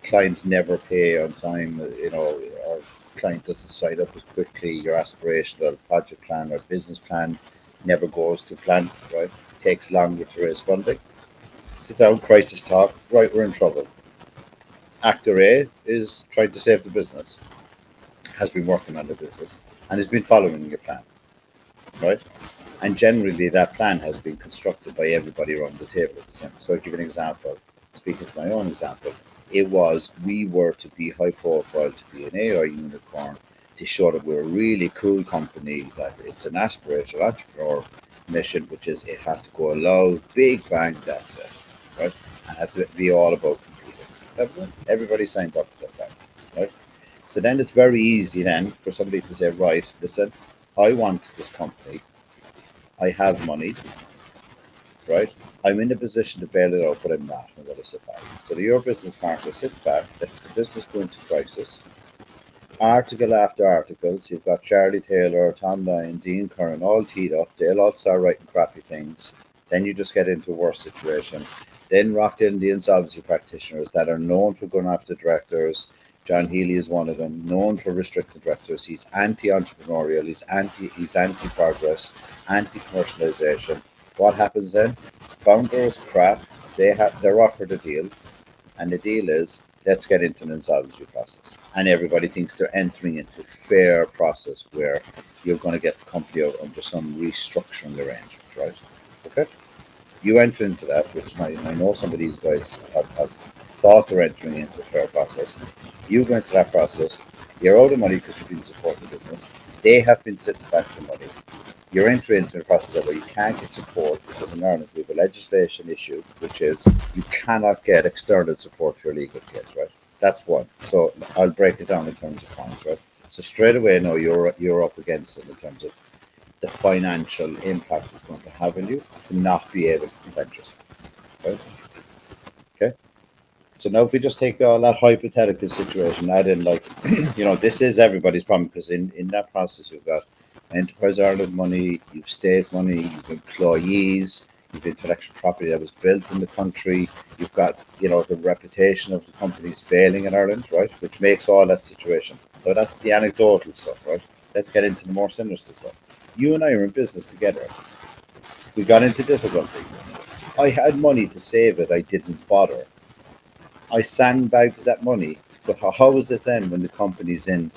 Clients never pay on time, or client doesn't sign up as quickly. Your aspirational project plan or business plan never goes to plan, right? It takes longer to raise funding. Sit down, crisis talk, right, we're in trouble. Actor A is trying to save the business. has been working on the business and has been following your plan, right? And generally, that plan has been constructed by everybody around the table at the same. So, I'll give you an example. Speaking to my own example, it was we were to be high profile, to be an AI unicorn, to show that we're a really cool company, that it's an aspirational entrepreneur mission, which is it had to go loud, big bang, that's it, right? And had to be all about competing. That's it. Everybody signed up to that, right? So then it's very easy then for somebody to say, right, listen, I want this company, I have money, right? I'm in a position to bail it out, but I'm not. I'm going to sit back. So your business partner sits back, lets the business go into crisis. Article after articles, you've got Charlie Taylor, Tom Lyons, Ian Curran all teed up. They'll all start writing crappy things. Then you just get into a worse situation. Then rock in the insolvency practitioners that are known for going after directors. John Healy is one of them, known for restricted directors. He's anti-entrepreneurial, he's anti-progress, anti-commercialization. What happens then? Founders crap, they're offered a deal, and the deal is let's get into an insolvency process. And everybody thinks they're entering into a fair process where you're going to get the company out under some restructuring arrangement, right? Okay? You enter into that, which I know some of these guys have thought they're entering into a fair process. You go into that process, you're out of money because you've been supporting the business. They have been sitting back for money. You're entering into a process where you can't get support because in Ireland we have a legislation issue, which is you cannot get external support for your legal case, right? That's one. So I'll break it down in terms of points, right? So straight away, now you're up against it in terms of the financial impact it's going to have on you to not be able to defend yourself, right? Okay. So now if we just take all that hypothetical situation, add in like, this is everybody's problem because in that process you've got Enterprise Ireland money, you've state money, you've employees, you've intellectual property that was built in the country, you've got, the reputation of the companies failing in Ireland, right? Which makes all that situation. So that's the anecdotal stuff, right? Let's get into the more sinister stuff. You and I are in business together. We got into difficulty. I had money to save it, I didn't bother. I sandbagged that money, but how is it then when the company's in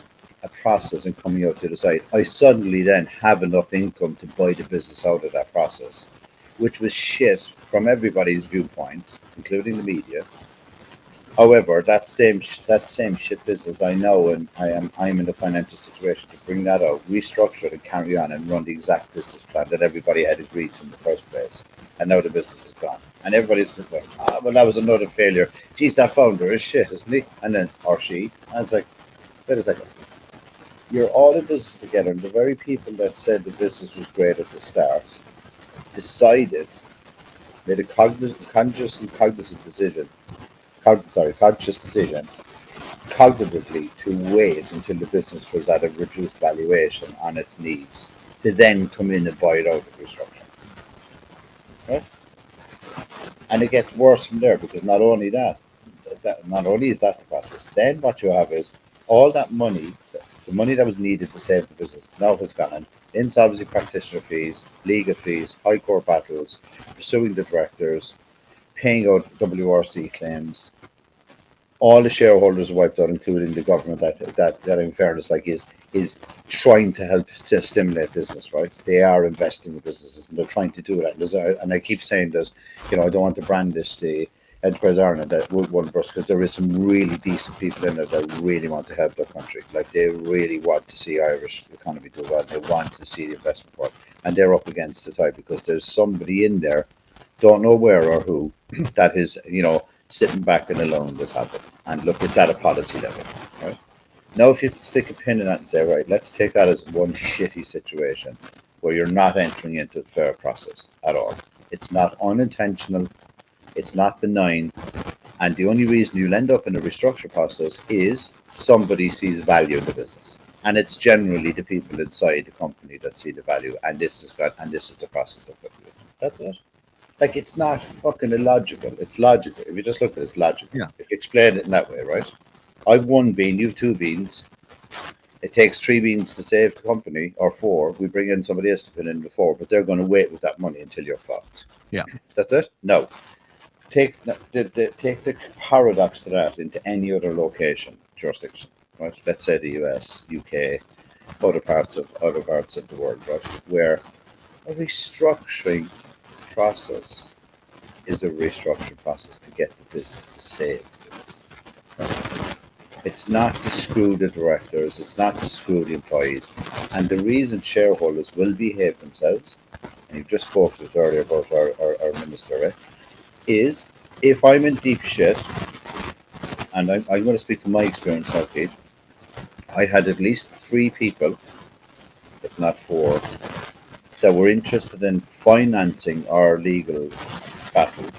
a process and coming out to the side? I suddenly then have enough income to buy the business out of that process, which was shit from everybody's viewpoint, including the media. However, that same shit business I know, and I'm in a financial situation to bring that out, restructure it, and carry on and run the exact business plan that everybody had agreed to in the first place. And now the business is gone. And everybody's just like, well, that was another failure. Geez, that founder is shit, isn't he? And then, or she. And it's like, wait a second. You're all in business together, and the very people that said the business was great at the start decided, made a conscious decision, cognitively to wait until the business was at a reduced valuation on its needs to then come in and buy it out of restructuring. Right? And it gets worse from there because not only is that the process, then what you have is all that money, the money that was needed to save the business, now has gone in. Insolvency practitioner fees, legal fees, high court battles, pursuing the directors, paying out WRC claims. All the shareholders are wiped out, including the government that in fairness, is trying to help to stimulate business, right? They are investing in businesses and they're trying to do that. And I keep saying this, I don't want to brandish the Enterprise Ireland that one brush because there is some really decent people in there that really want to help their country. Like they really want to see Irish economy do well. They want to see the investment work, and they're up against the tide because there's somebody in there, don't know where or who, that is sitting back and alone this happened. And look, it's at a policy level, right? Now, if you stick a pin in that and say, right, let's take that as one shitty situation where you're not entering into a fair process at all. It's not unintentional. It's not benign. And the only reason you'll end up in a restructure process is somebody sees value in the business. And it's generally the people inside the company that see the value. And this is the process they're putting it. That's it. Like, it's not fucking illogical. It's logical. If you just look at it, it's logical. Yeah. If you explain it in that way, right? I've 1 bean, you've 2 beans. It takes 3 beans to save the company, or 4. We bring in somebody else to put in the 4, but they're going to wait with that money until you're fucked. Yeah. That's it? No. Take the paradox to that into any other location, jurisdiction. right? Let's say the US, UK, other parts of the world, right? Where a restructuring process is a restructuring process to get the business, to save the business. Right? It's not to screw the directors, it's not to screw the employees. And the reason shareholders will behave themselves, and you just spoke to it earlier about our minister, right, is if I'm in deep shit, and I'm going to speak to my experience now, Pete, I had at least 3 people, if not 4, that were interested in financing our legal battle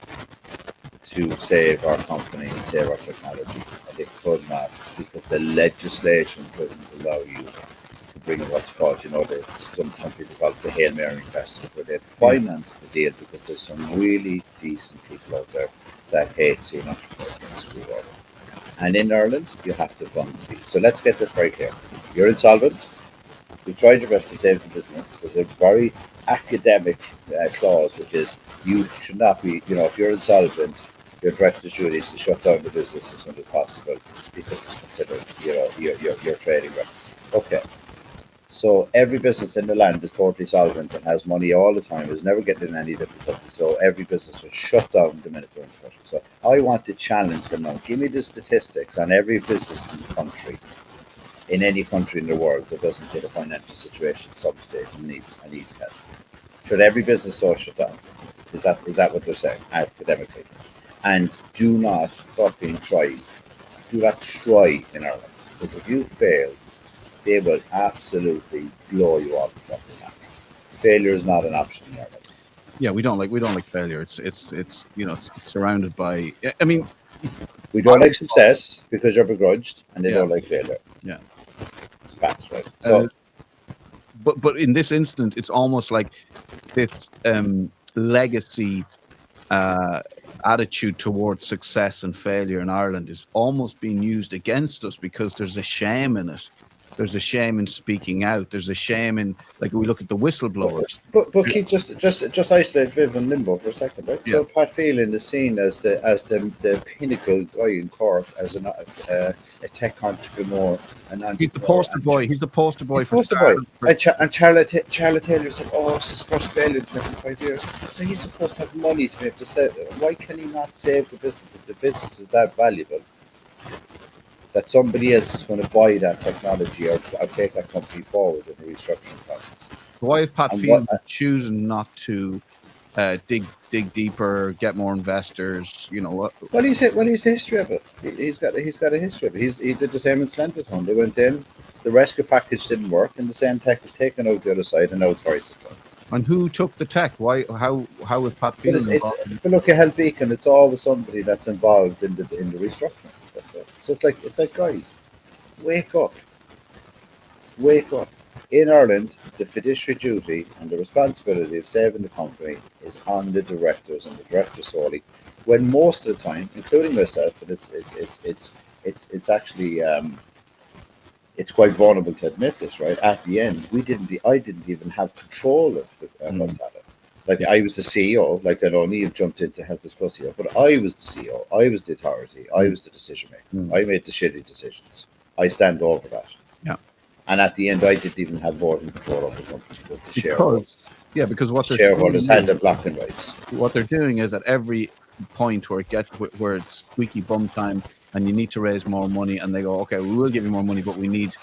to save our company and save our technology. And they could not, because the legislation doesn't allow you to bring what's called, some people call it the Hail Mary investment, where they finance the deal because there's some really decent people out there that hate seeing entrepreneurs getting screwed over. And in Ireland, you have to fund the deal. So let's get this very clear. You're insolvent. You tried your best to save the business. There's a very academic clause, which is you should not be, if you're insolvent, your director's duty is to shut down the business as soon as possible because it's considered, your trading records. Okay. So every business in the land is totally solvent and has money all the time, is never getting in any difficulty. So every business will shut down the minute they're in pressure. So I want to challenge them now. Give me the statistics on every business in the country, in any country in the world that doesn't get a financial situation at some stage and needs help. Should every business all shut down? Is that what they're saying academically? And do not fucking try. Do not try in Ireland. Because if you fail, they will absolutely blow you off the fucking map. Failure is not an option in Ireland. Yeah, we don't like failure. It's surrounded by. I mean, we don't like success because you're begrudged, and they don't like failure. Yeah, it's facts, right? So, but in this instance, it's almost like this legacy attitude towards success and failure in Ireland is almost being used against us because there's a shame in it. There's a shame in speaking out. There's a shame in, like, we look at the whistleblowers. But Keith, just isolate Viv and Limbo for a second, right? Yeah. So Pat Phelan is seen as the pinnacle guy in Cork, as a tech entrepreneur. He's the poster boy. He's the poster boy for And Charlotte Taylor said, "Oh, it's his first failure in 25 years." So he's supposed to have money to be able to save. Why can he not save the business if the business is that valuable? That somebody else is going to buy that technology or take that company forward in the restructuring process. Why is Pat Phelan choosing not to dig deeper, get more investors? You know what? Well, he's a history of it. He's got a history of it. He did the same in Slenderton. They went in, the rescue package didn't work, and the same tech was taken out the other side, and now it's very successful. And who took the tech? Why? How was Pat Phelan involved? But look at Health Beacon. It's always somebody that's involved in the restructuring. That's it. So it's like guys, wake up. In Ireland, the fiduciary duty and the responsibility of saving the company is on the directors and the directors solely. When most of the time, including myself, and it's actually it's quite vulnerable to admit this, right? At the end, I didn't even have control of the Altada. Like, I was the CEO, like, I know Neil jumped in to help us co-CEO, but I was the CEO, I was the authority, I was the decision maker. I made the shitty decisions. I stand over that. Yeah. And at the end, I didn't even have voting control over the company because the shareholders. Yeah, because what the shareholders had the blocking rights. What they're doing is at every point where it's squeaky bum time and you need to raise more money, and they go, okay, we will give you more money, but we need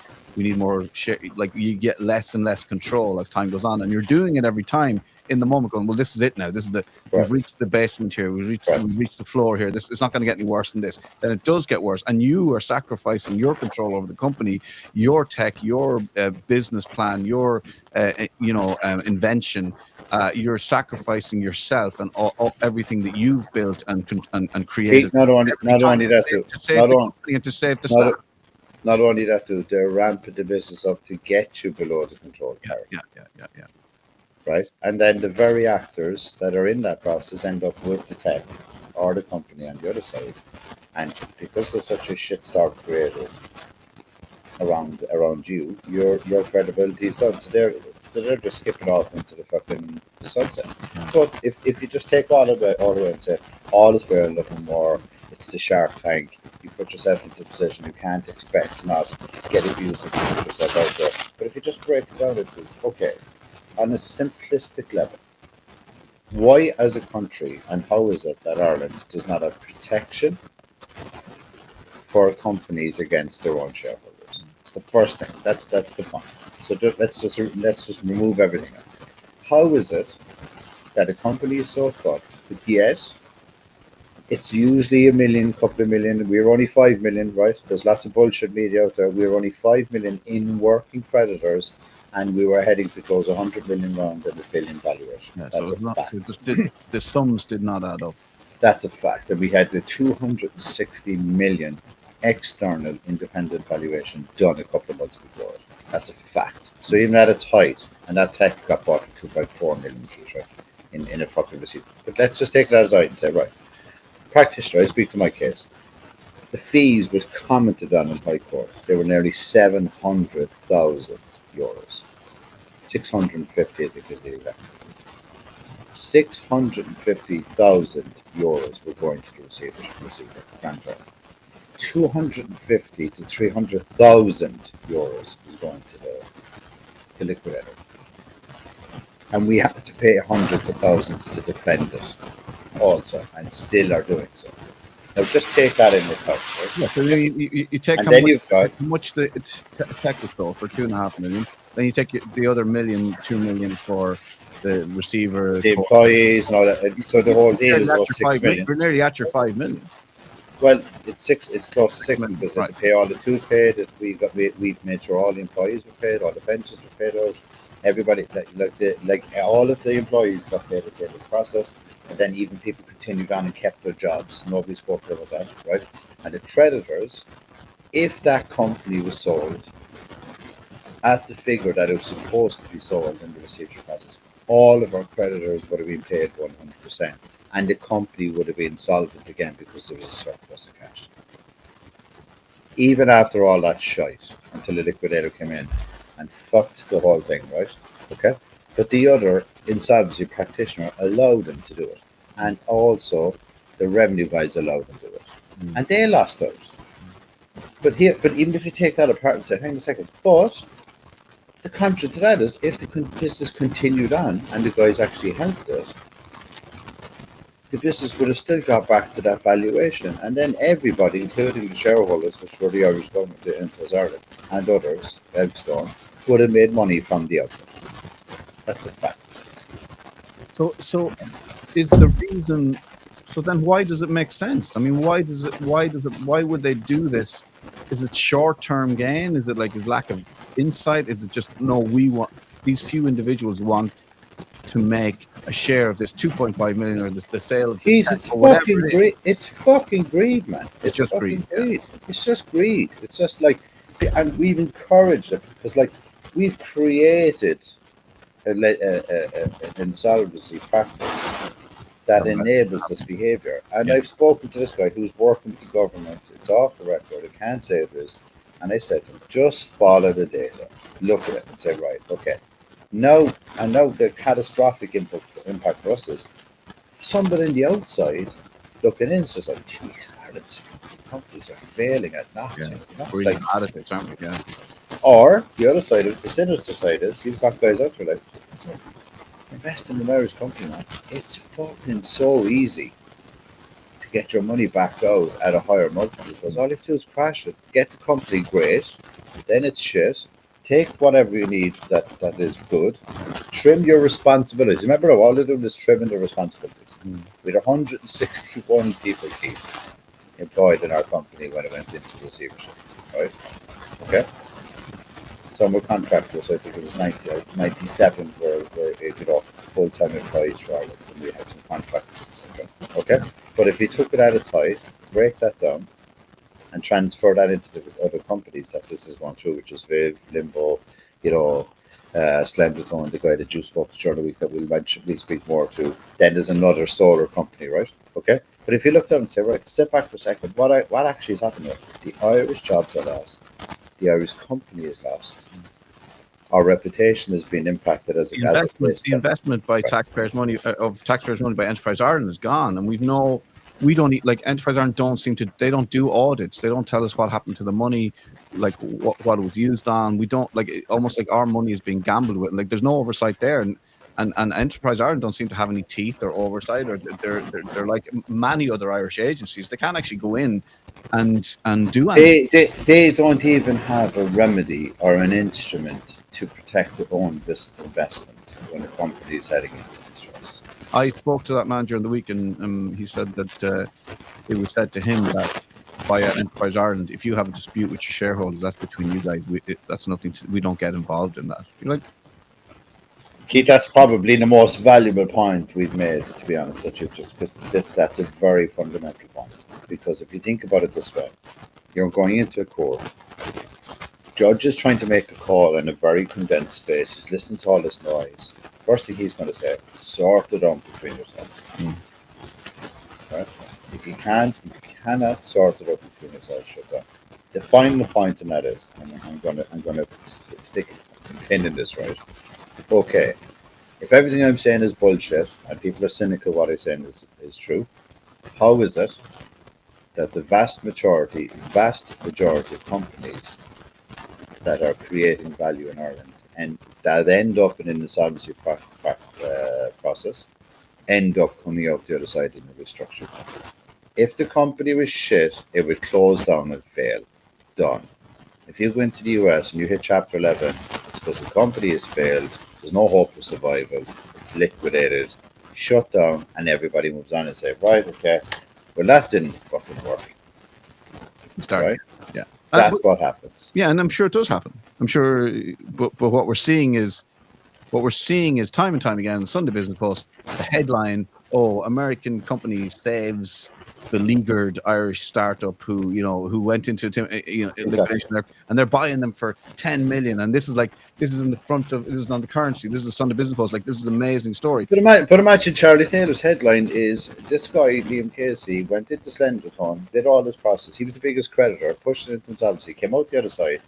more share. Like, you get less and less control as time goes on, and you're doing it every time in the moment, going, well, this is it now. This is we've reached the basement here. We've reached the floor here. It's not going to get any worse than this. Then it does get worse, and you are sacrificing your control over the company, your tech, your business plan, your invention. You're sacrificing yourself and everything that you've built and created. Not only that, to save the company and to save the staff. Not only that, they're ramping the business up to get you below the control carry. Yeah. Right? And then the very actors that are in that process end up with the tech or the company on the other side. And because there's such a shitstorm created around you, your credibility is done. So they're just skipping off into the sunset. So if you just take all of it all the way and say all is fair and nothing more, It's the Shark Tank. You put yourself into a position you can't expect not get abused and put yourself out there. But if you just break it down into, okay, on a simplistic level, why as a country and how is it that Ireland does not have protection for companies against their own shareholders? It's the first thing. That's the point. So let's just remove everything else. How is it that a company is so fucked, but yet it's usually a million, couple of million. We're only 5 million, right? There's lots of bullshit media out there. We're only 5 million in working creditors, and we were heading to close 100 million round at a billion valuation. Yeah, That's so a fact. the sums did not add up. That's a fact. And we had the 260 million external independent valuation done a couple of months before it. That's a fact. So even at its height, and that tech got bought for 2.4 million keys, right? In a fucking receipt. But let's just take that aside and say, right, practitioner, I speak to my case. The fees was commented on in High Court. They were nearly 700,000 euros. 650, I think is the exact. 650,000 euros were going to the receiver, grantor. 250 to 300,000 euros was going to the liquidator. And we had to pay hundreds of thousands to defend it also, and still are doing so. Now just take that in account, right? Yeah, so you take And how then much, you've got how much the tech was sold for 2.5 million. Then you take the other 2 million for the receiver, the employees and all that. And so the whole deal is about 6 million. We're nearly at your 5 million. Well, it's close to 6 million because Right. they pay all the toothpaste. That we've made sure all the employees were paid, all the pensions were paid out. Everybody, like all of the employees got paid at the end of the process, and then even people continued on and kept their jobs. Nobody spoke about that, right? And the creditors, if that company was sold at the figure that it was supposed to be sold in the receivership process, all of our creditors would have been paid 100%, and the company would have been solvent again because there was a surplus of cash. Even after all that shite, until the liquidator came in and fucked the whole thing, right? Okay? But the other insolvency practitioner allowed them to do it. And also the revenue guys allowed them to do it. And they lost out. But even if you take that apart and say, hang on a second, but the contra to that is if the business continued on and the guys actually helped it, the business would have still got back to that valuation. And then everybody, including the shareholders, which were the Irish government, the Infos Ireland, and others, Elmstone, would have made money from the output. That's a fact. So is the reason? So then, why does it make sense? I mean, why would they do this? Is it short-term gain? Is it like his lack of insight? Is it just no? We want these few individuals want to make a share of this 2.5 million or the sale of the It's or whatever fucking it is. greed. It's fucking greed, man. It's just fucking greed, yeah. It's just greed. It's just like, and we've encouraged it because, like, we've created an insolvency practice that enables this behaviour. And I've spoken to this guy who's working with the government. It's off the record. I can't say it is. And I said to him, just follow the data, look at it, and say, right, okay. Now the catastrophic impact for us is somebody on the outside looking in, it's just like, gee, Ireland's companies are failing at nothing. Yeah. You know? We're It's even like, at it, aren't we? Yeah. or the other side of the sinister side is you've got guys out there like, invest in an Irish company, man. It's fucking so easy to get your money back out at a higher multiple because all you have to do is crash it, get the company great, then it's shit. Take whatever you need that is good, trim your responsibilities. Remember, all they're doing is trimming the responsibilities. We had 161 people employed in our company when it went into receivership, right? Okay. Some were contractors. I think it was 97 were full-time employees for Ireland, and we had some contractors, etc. Okay. But if you took it at its height, break that down, and transfer that into the other companies that this is going through, which is Viv, Limbo, Slendertone, the guy that you spoke to during the week that we'll speak more to. Then there's another solar company, right? Okay. But if you look down and say, right, step back for a second, what actually is happening here? The Irish jobs are lost. The Irish company is lost. Our reputation has been impacted as The investment by taxpayers' money by Enterprise Ireland is gone, and we've no we don't need, like Enterprise Ireland don't seem to, they don't do audits. They don't tell us what happened to the money, like what it was used on. We don't, like, almost like our money is being gambled with. Like there's no oversight there. And Enterprise Ireland don't seem to have any teeth or oversight, or they're like many other Irish agencies. They can't actually go in and do anything. They don't even have a remedy or an instrument to protect their own investment when a company is heading into distress. I spoke to that man during the week, and he said that it was said to him that by Enterprise Ireland, if you have a dispute with your shareholders, that's between you guys. That's nothing. We don't get involved in that. You're like, Keith, that's probably the most valuable point we've made, to be honest, that you just, because that's a very fundamental point. Because if you think about it this way, you're going into a court, judge is trying to make a call in a very condensed space. He's listening to all this noise. First thing he's going to say, sort it out between yourselves. Right? If you cannot sort it out between yourselves, shut down. The final point in that is, and I'm going to stick a pin in this, right? Okay, if everything I'm saying is bullshit and people are cynical, what I'm saying is true, how is it that the vast majority of companies that are creating value in Ireland and that end up in an insolvency process end up coming out the other side in a restructured company? If the company was shit, it would close down and fail. Done. If you go into the US and you hit Chapter 11, it's because the company has failed, there's no hope of survival, it's liquidated, shut down, and everybody moves on and say, right, okay, well, that didn't fucking work. Right? Yeah. That's what happens. Yeah, and I'm sure it does happen. I'm sure, but what we're seeing is time and time again, the Sunday Business Post, the headline, oh, American company saves beleaguered Irish startup who went into liquidation there, and they're buying them for 10 million. And this is in the front of, this is on the currency, this is the Sunday Business Post, like, this is an amazing story. But imagine Charlie Taylor's headline is, this guy, Liam Casey, went into Slenderton, did all this process, he was the biggest creditor, pushed it into insolvency, came out the other side,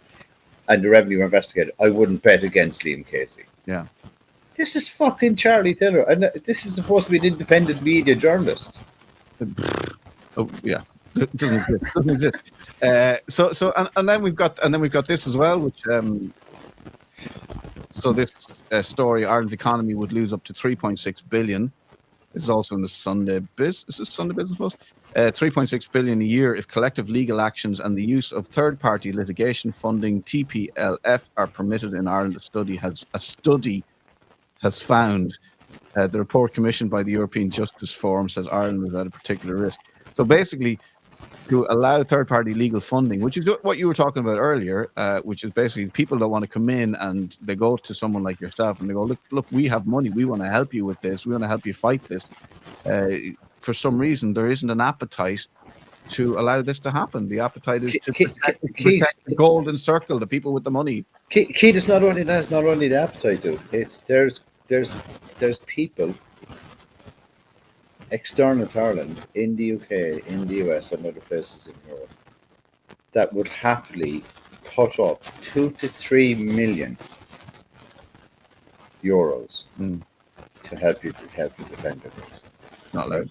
and the revenue investigated. I wouldn't bet against Liam Casey. Yeah. This is fucking Charlie Taylor, and this is supposed to be an independent media journalist. Oh yeah, it doesn't exist. And then we've got this as well, which so this story, Ireland's economy would lose up to 3.6 billion. This is also in the Sunday Business Post. 3.6 billion a year if collective legal actions and the use of third-party litigation funding (TPLF) are permitted in Ireland. A study has found. The report commissioned by the European Justice Forum says Ireland is at a particular risk. So basically, to allow third-party legal funding, which is what you were talking about earlier, which is basically people that want to come in and they go to someone like yourself and they go, look, we have money, we want to help you with this, we want to help you fight this. For some reason, there isn't an appetite to allow this to happen. The appetite is to protect the golden circle, the people with the money. Keith, it's not only the appetite, dude. It's there's people external to Ireland, in the UK, in the US, and other places in Europe, that would happily put up 2 to 3 million euros to help you defend your case. Not allowed.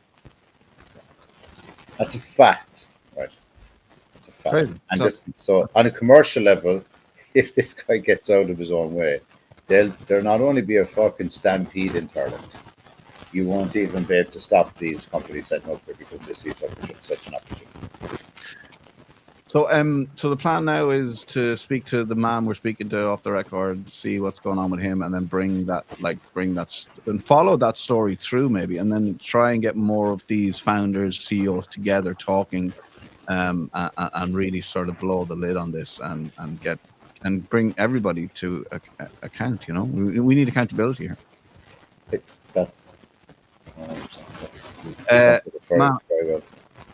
That's a fact, right? That's a fact. Crazy. And so on a commercial level, if this guy gets out of his own way, there'll not only be a fucking stampede in Ireland, you won't even be able to stop these companies setting up there because they see such an opportunity. So the plan now is to speak to the man we're speaking to off the record, see what's going on with him, and then bring that and follow that story through maybe, and then try and get more of these founders, CEOs together talking, and really sort of blow the lid on this and bring everybody to account. We need accountability here. That's man,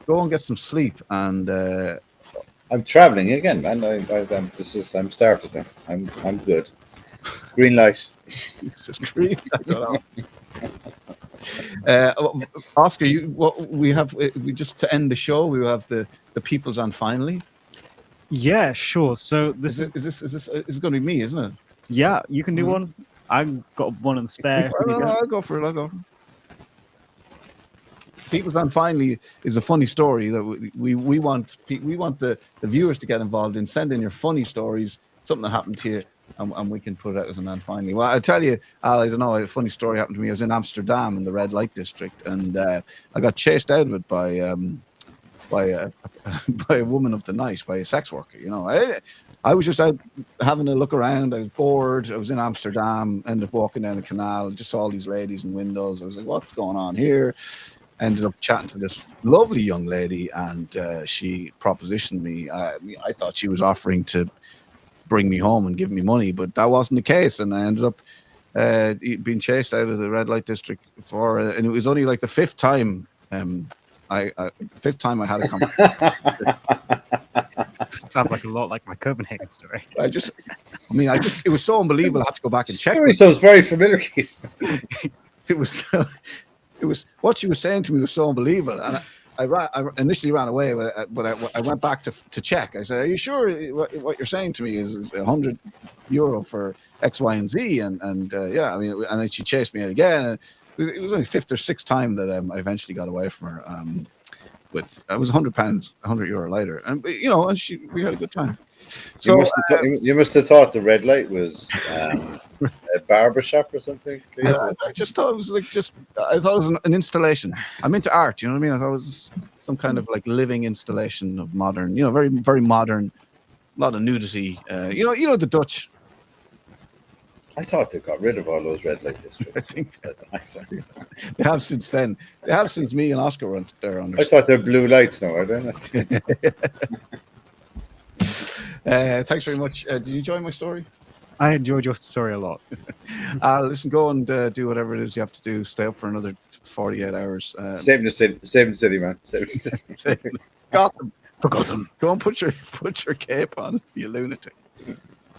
go and get some sleep, and I'm traveling again, man. I'm started now. I'm good. Green light. Green. I don't know. Oscar, we just to end the show. We have the People's on finally. Yeah, sure. So this is going to be me, isn't it? Yeah, you can do one. I've got one in spare. I'll go for it. People's on finally is a funny story that we want the viewers to get involved in. Send in your funny stories, something that happened to you, and we can put it out as an and finally. Well, I'll tell you, Al, I don't know, a funny story happened to me. I was in Amsterdam in the red light district, and I got chased out of it by a woman of the night, by a sex worker. You know, I was just out having a look around. I was bored. I was in Amsterdam, ended up walking down the canal, just saw all these ladies in windows. I was like, what's going on here? Ended up chatting to this lovely young lady, and she propositioned me. I thought she was offering to bring me home and give me money, but that wasn't the case. And I ended up being chased out of the red light district and it was only like the fifth time I had a conversation. Sounds like a lot like my Copenhagen story. It was so unbelievable. I had to go back and check. Story sounds very familiar, Keith. It was what she was saying to me was so unbelievable, and I initially ran away, but I went back to check. I said, "Are you sure what you're saying to me is €100 for X, Y, and Z?" And yeah, I mean, and then she chased me out again. And it was only fifth or sixth time that I eventually got away from her. It was £100, €100 later, and you know, and we had a good time. So you must have thought the red light was a barber shop or something. I just thought it was I thought it was an installation. I'm into art, you know what I mean? I thought it was some kind of like living installation of modern, you know, very, very modern, a lot of nudity. You know the Dutch. I thought they got rid of all those red light districts. I think they have since then. They have since me and Oscar went there. I thought they're blue lights now, are they not? Thanks very much. Did you enjoy my story? I enjoyed your story a lot. Listen, go and do whatever it is you have to do. Stay up for another 48 hours. Save the city, man. Got them. Forgot them. Go and put your cape on, you lunatic.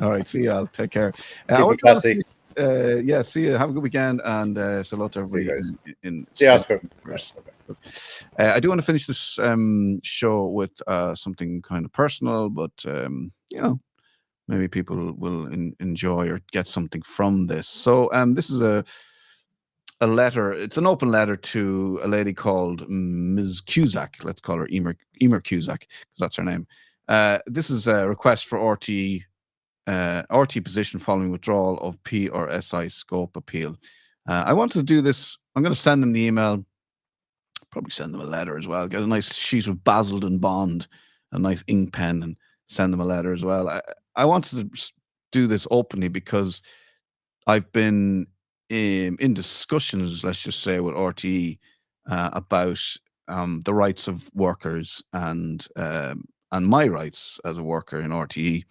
All right, see you. I'll take care. See you. Have a good weekend, and say hello to everybody. See you, Oscar. I do want to finish this show with something kind of personal, but you know, maybe people will enjoy or get something from this. So this is a letter. It's an open letter to a lady called Ms. Cusack. Let's call her Emer Cusack, because that's her name. This is a request for RT position following withdrawal of PRSI scope appeal. I wanted to do this. I'm going to send them the email. Probably send them a letter as well. Get a nice sheet of Basildon Bond, a nice ink pen, and send them a letter as well. I wanted to do this openly because I've been in discussions, let's just say, with RTE about the rights of workers and my rights as a worker in RTE.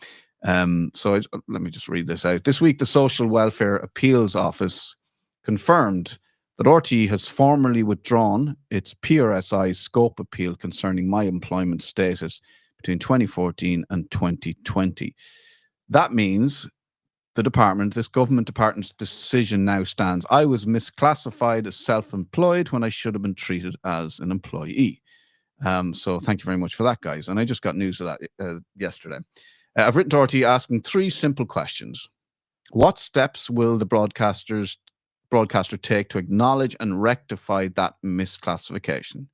So let me just read this out. This week, the Social Welfare Appeals Office confirmed that RTE has formally withdrawn its PRSI scope appeal concerning my employment status between 2014 and 2020. That means this government department's decision now stands. I was misclassified as self-employed when I should have been treated as an employee. So thank you very much for that, guys. And I just got news of that yesterday. I've written to RTE asking 3 simple questions. What steps will the broadcaster take to acknowledge and rectify that misclassification?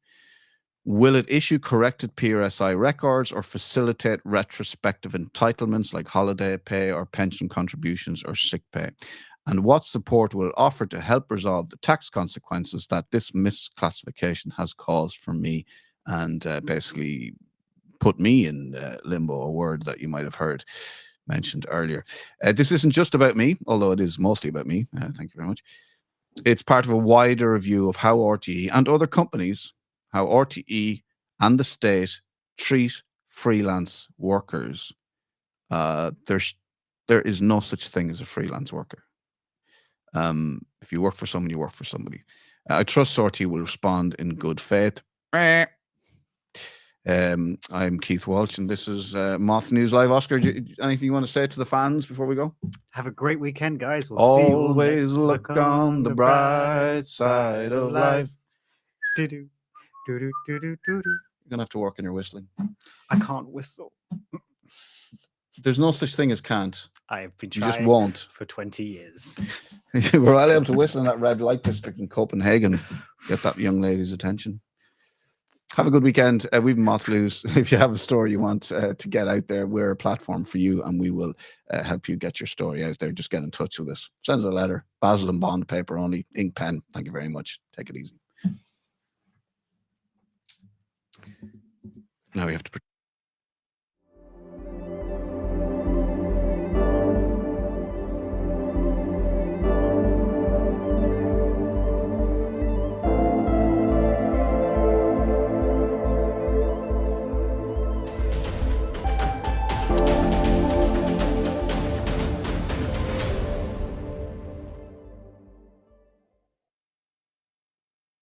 Will it issue corrected PRSI records or facilitate retrospective entitlements like holiday pay or pension contributions or sick pay? And what support will it offer to help resolve the tax consequences that this misclassification has caused for me and basically put me in limbo, a word that you might have heard mentioned earlier. This isn't just about me, although it is mostly about me. Thank you very much. It's part of a wider review of how RTE and other companies, how RTE and the state treat freelance workers. There is no such thing as a freelance worker. If you work for someone, you work for somebody. I trust RTE will respond in good faith. I'm Keith Walsh, and this is Moth News Live. Oscar, anything you want to say to the fans before we go? Have a great weekend, guys. We'll Always see you look on the bright side of life. Do-do, do-do, do-do, do-do. You're going to have to work on your whistling. I can't whistle. There's no such thing as can't. I've been You trying just won't. for 20 years. We're all able to whistle in that red light district in Copenhagen. Get that young lady's attention. Have a good weekend. We've been Moth Blues. If you have a story you want to get out there, we're a platform for you, and we will help you get your story out there. Just get in touch with us. Send us a letter. Basil and bond paper only. Ink pen. Thank you very much. Take it easy. Now we have to